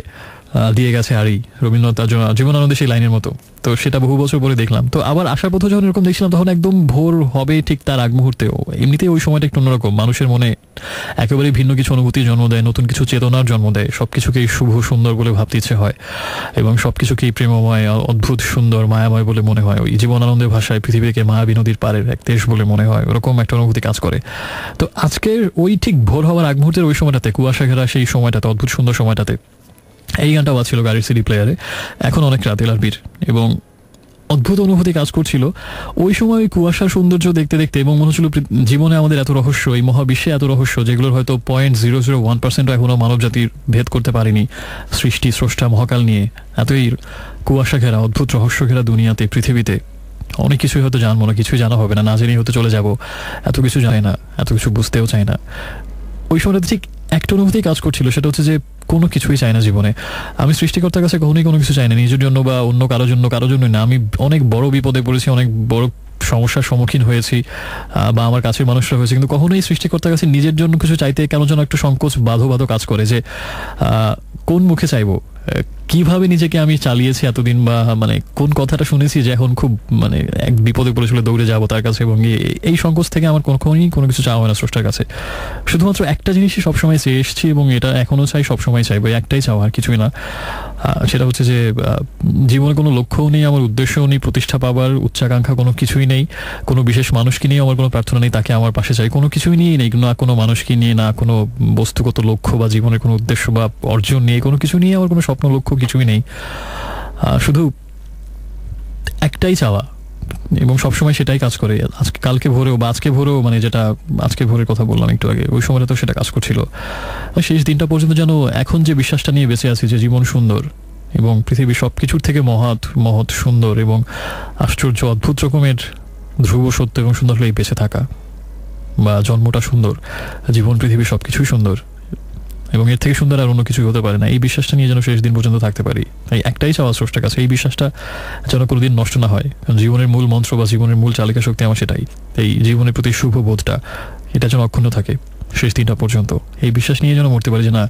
দিয়ে গেছে হারি রবীন্দ্রনাথ তার জন্য জীবনানন্দে সেই লাইনের মতো। তো সেটা বহু বছর পরে দেখলাম। তো আবার আসার পথে যখন এরকম দেখছিলাম, তখন একদম ভোর হবে ঠিক তার আগ মুহূর্তেও এমনিতেই ওই সময়টা একটু অন্যরকম, মানুষের মনে একেবারেই ভিন্ন কিছু অনুভূতির জন্ম দেয়, নতুন কিছু চেতনার জন্ম দেয়। সবকিছুকেই শুভ সুন্দর বলে ভাবতে ইচ্ছে হয়, এবং সবকিছুকেই প্রেমময়, অদ্ভুত সুন্দর, মায়াময় বলে মনে হয়। ওই জীবনানন্দের ভাষায় পৃথিবীকে মায়াবী নদীর পাড়ের এক দেশ বলে মনে হয়, ওরকম একটা অনুভূতি কাজ করে। তো আজকের ওই ঠিক ভোর হওয়ার আগ মুহূর্তের ওই সময়টাতে, কুয়াশা ঘেরা সেই সময়টাতে, অদ্ভুত সুন্দর সময়টাতে এই গানটা বাজছিল গাড়ির সিডি প্লেয়ারে। এখন অনেক রাত এলআরবির, এবং অদ্ভুত অনুভূতি কাজ করছিল ওই সময় ওই কুয়াশার সৌন্দর্য দেখতে দেখতে। এবং মনে হচ্ছিল জীবনে আমাদের এত রহস্য, এই মহাবিশ্বে এত রহস্য, যেগুলোর হয়তো 0.001% এখনো মানব জাতির ভেদ করতে পারেনি। সৃষ্টি, স্রষ্টা, মহাকাল নিয়ে এতই কুয়াশা ঘেরা, অদ্ভুত রহস্য ঘেরা দুনিয়াতে, পৃথিবীতে অনেক কিছুই হয়তো জানবো না, কিছুই জানা হবে না, না জেনেই হয়তো চলে যাব। এত কিছু জানি না, এত কিছু বুঝতেও চাই না। ওই সময়টাতে ঠিক একটা অনুভূতি কাজ করছিল, সেটা হচ্ছে যে কোনো কিছুই চাই না জীবনে। আমি সৃষ্টিকর্তার কাছে কখনোই কোনো কিছু চাই না, নিজের জন্য বা অন্য কারোর জন্য, কারোর জন্যই না। আমি অনেক বড় বিপদে পড়েছি, অনেক বড় সমস্যার সম্মুখীন হয়েছি বা আমার কাছের মানুষরা হয়েছে, কিন্তু কখনোই সৃষ্টিকর্তার কাছে নিজের জন্য কিছু চাইতে কেন যেন একটু সংকোচ বাধো কাজ করে যে কোন মুখে চাইবো, কিভাবে নিজেকে আমি চালিয়েছি এতদিন, বা মানে কোন কথাটা শুনেছি যে এখন খুব মানে এক বিপদে পড়েছিল দৌড়ে যাবো তার কাছে, এবং এই সংকোচ থেকে আমার কখনোই কোনো কিছু চাওয়া হয় না স্রষ্টার কাছে। শুধুমাত্র একটা জিনিসই সবসময় চেয়ে এসেছি এবং এটা এখনও চাই, সবসময় চাইবো, একটাই চাওয়া, আর কিছুই না। সেটা হচ্ছে যে জীবনে কোনো লক্ষ্যও নেই, আমার উদ্দেশ্যও নেই, প্রতিষ্ঠা পাবার উচ্চাকাঙ্ক্ষা কোনো কিছুই নেই, কোনো বিশেষ মানুষকে নিয়ে আমার কোনো প্রার্থনা নেই, তাকে আমার পাশে চাই, কোনো কিছুই নিয়েই নেই, না কোনো মানুষকে নিয়ে, না কোনো বস্তুগত লক্ষ্য বা জীবনের কোনো উদ্দেশ্য বা অর্জন নিয়ে, কোনো কিছু নিয়ে আমার কোনো স্বপ্ন লক্ষ্য কিছুই নেই। শুধু একটাই চাওয়া, এবং সবসময় সেটাই কাজ করে। আজকে কালকে ভোরেও বা আজকে ভোরেও, মানে যেটা আজকে ভোরের কথা বললাম একটু আগে, ওই সময়টা তো সেটা কাজ করছিল। শেষ দিনটা পর্যন্ত যেন এখন যে বিশ্বাসটা নিয়ে বেঁচে আছি যে জীবন সুন্দর এবং পৃথিবীর সব কিছুর থেকে মহৎ সুন্দর এবং আশ্চর্য অদ্ভুত রকমের ধ্রুব সত্য এবং সুন্দর হলেই বেঁচে থাকা, বা জন্মটা সুন্দর, জীবন পৃথিবীর সব কিছুই সুন্দর এবং এর থেকে সুন্দর আর অন্য কিছুই হতে পারে না, এই বিশ্বাসটা নিয়ে যেন শেষ দিন পর্যন্ত থাকতে পারি। এই একটাই চাওয়া স্রষ্টার কাছে, এই বিশ্বাসটা যেন কোনোদিন নষ্ট না হয়, কারণ জীবনের মূল মন্ত্র বা জীবনের মূল চালিকা শক্তি আমার সেটাই। এই জীবনের প্রতি শুভ বোধটা, এটা যেন অক্ষুণ্ণ থাকে শেষ দিনটা পর্যন্ত। এই বিশ্বাস নিয়ে যেন মরতে পারি যে না,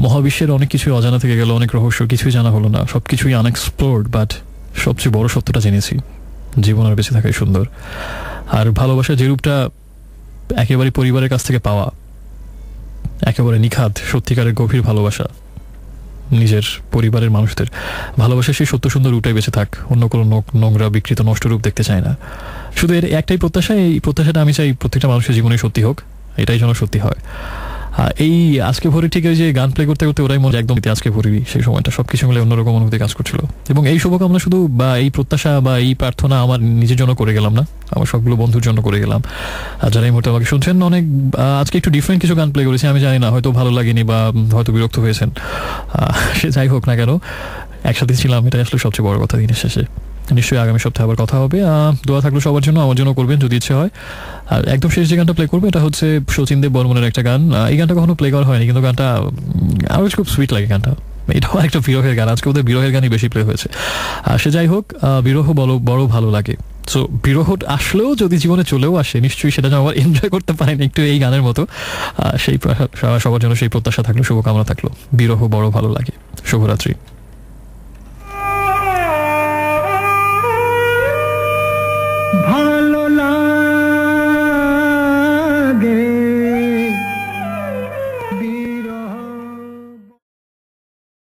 মহাবিশ্বের অনেক কিছুই অজানা থেকে গেল, অনেক রহস্য কিছুই জানা হলো না, সব কিছুই আনএক্সপ্লোর্ড, বাট সবচেয়ে বড় সত্যটা জেনেছি, জীবন আর বেঁচে থাকাই সুন্দর। আর ভালোবাসা যে রূপটা একেবারে পরিবারের কাছ থেকে পাওয়া, একেবারে নিখাদ সত্যিকারের গভীর ভালোবাসা, নিজের পরিবারের মানুষদের ভালোবাসা, সেই সত্য সুন্দর রূপটাই বেঁচে থাক, অন্য কোনো নোংরা বিকৃত নষ্ট রূপ দেখতে চায় না। শুধু এর একটাই প্রত্যাশা, এই প্রত্যাশাটা আমি চাই প্রত্যেকটা মানুষের জীবনে সত্যি হোক, এটাই যেন সত্যি হয়। এই আজকে ভোরে ঠিক ওই যে গান প্লে করতে করতে ওরাই মনে একদম আজকে ভোরি, সেই সময়টা সবকিছু মিলে অন্যরকম অনুভূতি কাজ করছিল। এবং এই শুভকামনা শুধু বা এই প্রত্যাশা বা এই প্রার্থনা আমার নিজের জন্য করে গেলাম না, আমার সবগুলো বন্ধুর জন্য করে গেলাম। আর যারা এই মুহূর্তে আমাকে শুনছেন, অনেক আজকে একটু ডিফারেন্ট কিছু গান প্লে করেছি, আমি জানি না, হয়তো ভালো লাগেনি বা হয়তো বিরক্ত হয়েছেন, সে যাই হোক না কেন, একসাথে ছিলাম, এটাই আসলে সবচেয়ে বড় কথা দিনের শেষে। নিশ্চয়ই আগামী সপ্তাহে আবার কথা হবে। দোয়া থাকলো সবার জন্য, আমার জন্য করবেন যদি ইচ্ছে হয়। আর একদম শেষ যে গানটা প্লে করবে এটা হচ্ছে শচীন দেব বর্মনের একটা গান। এই গানটা কখনো প্লে করা হয়নি, কিন্তু গানটা আমার খুব সুইট লাগে গানটা। এটাও একটা বিরহের গান, আজকে ওদের বিরহের গানই বেশি প্লে হয়েছে। সে যাই হোক, বিরহ বড় ভালো লাগে। সো বিরহ আসলেও যদি জীবনে চলেও আসে, নিশ্চয়ই সেটা যেন আবার এনজয় করতে পারেন একটু এই গানের মতো। সেই সবার জন্য সেই প্রত্যাশা থাকলো, শুভকামনা থাকলো। বিরহ বড় ভালো লাগে। শুভরাত্রি।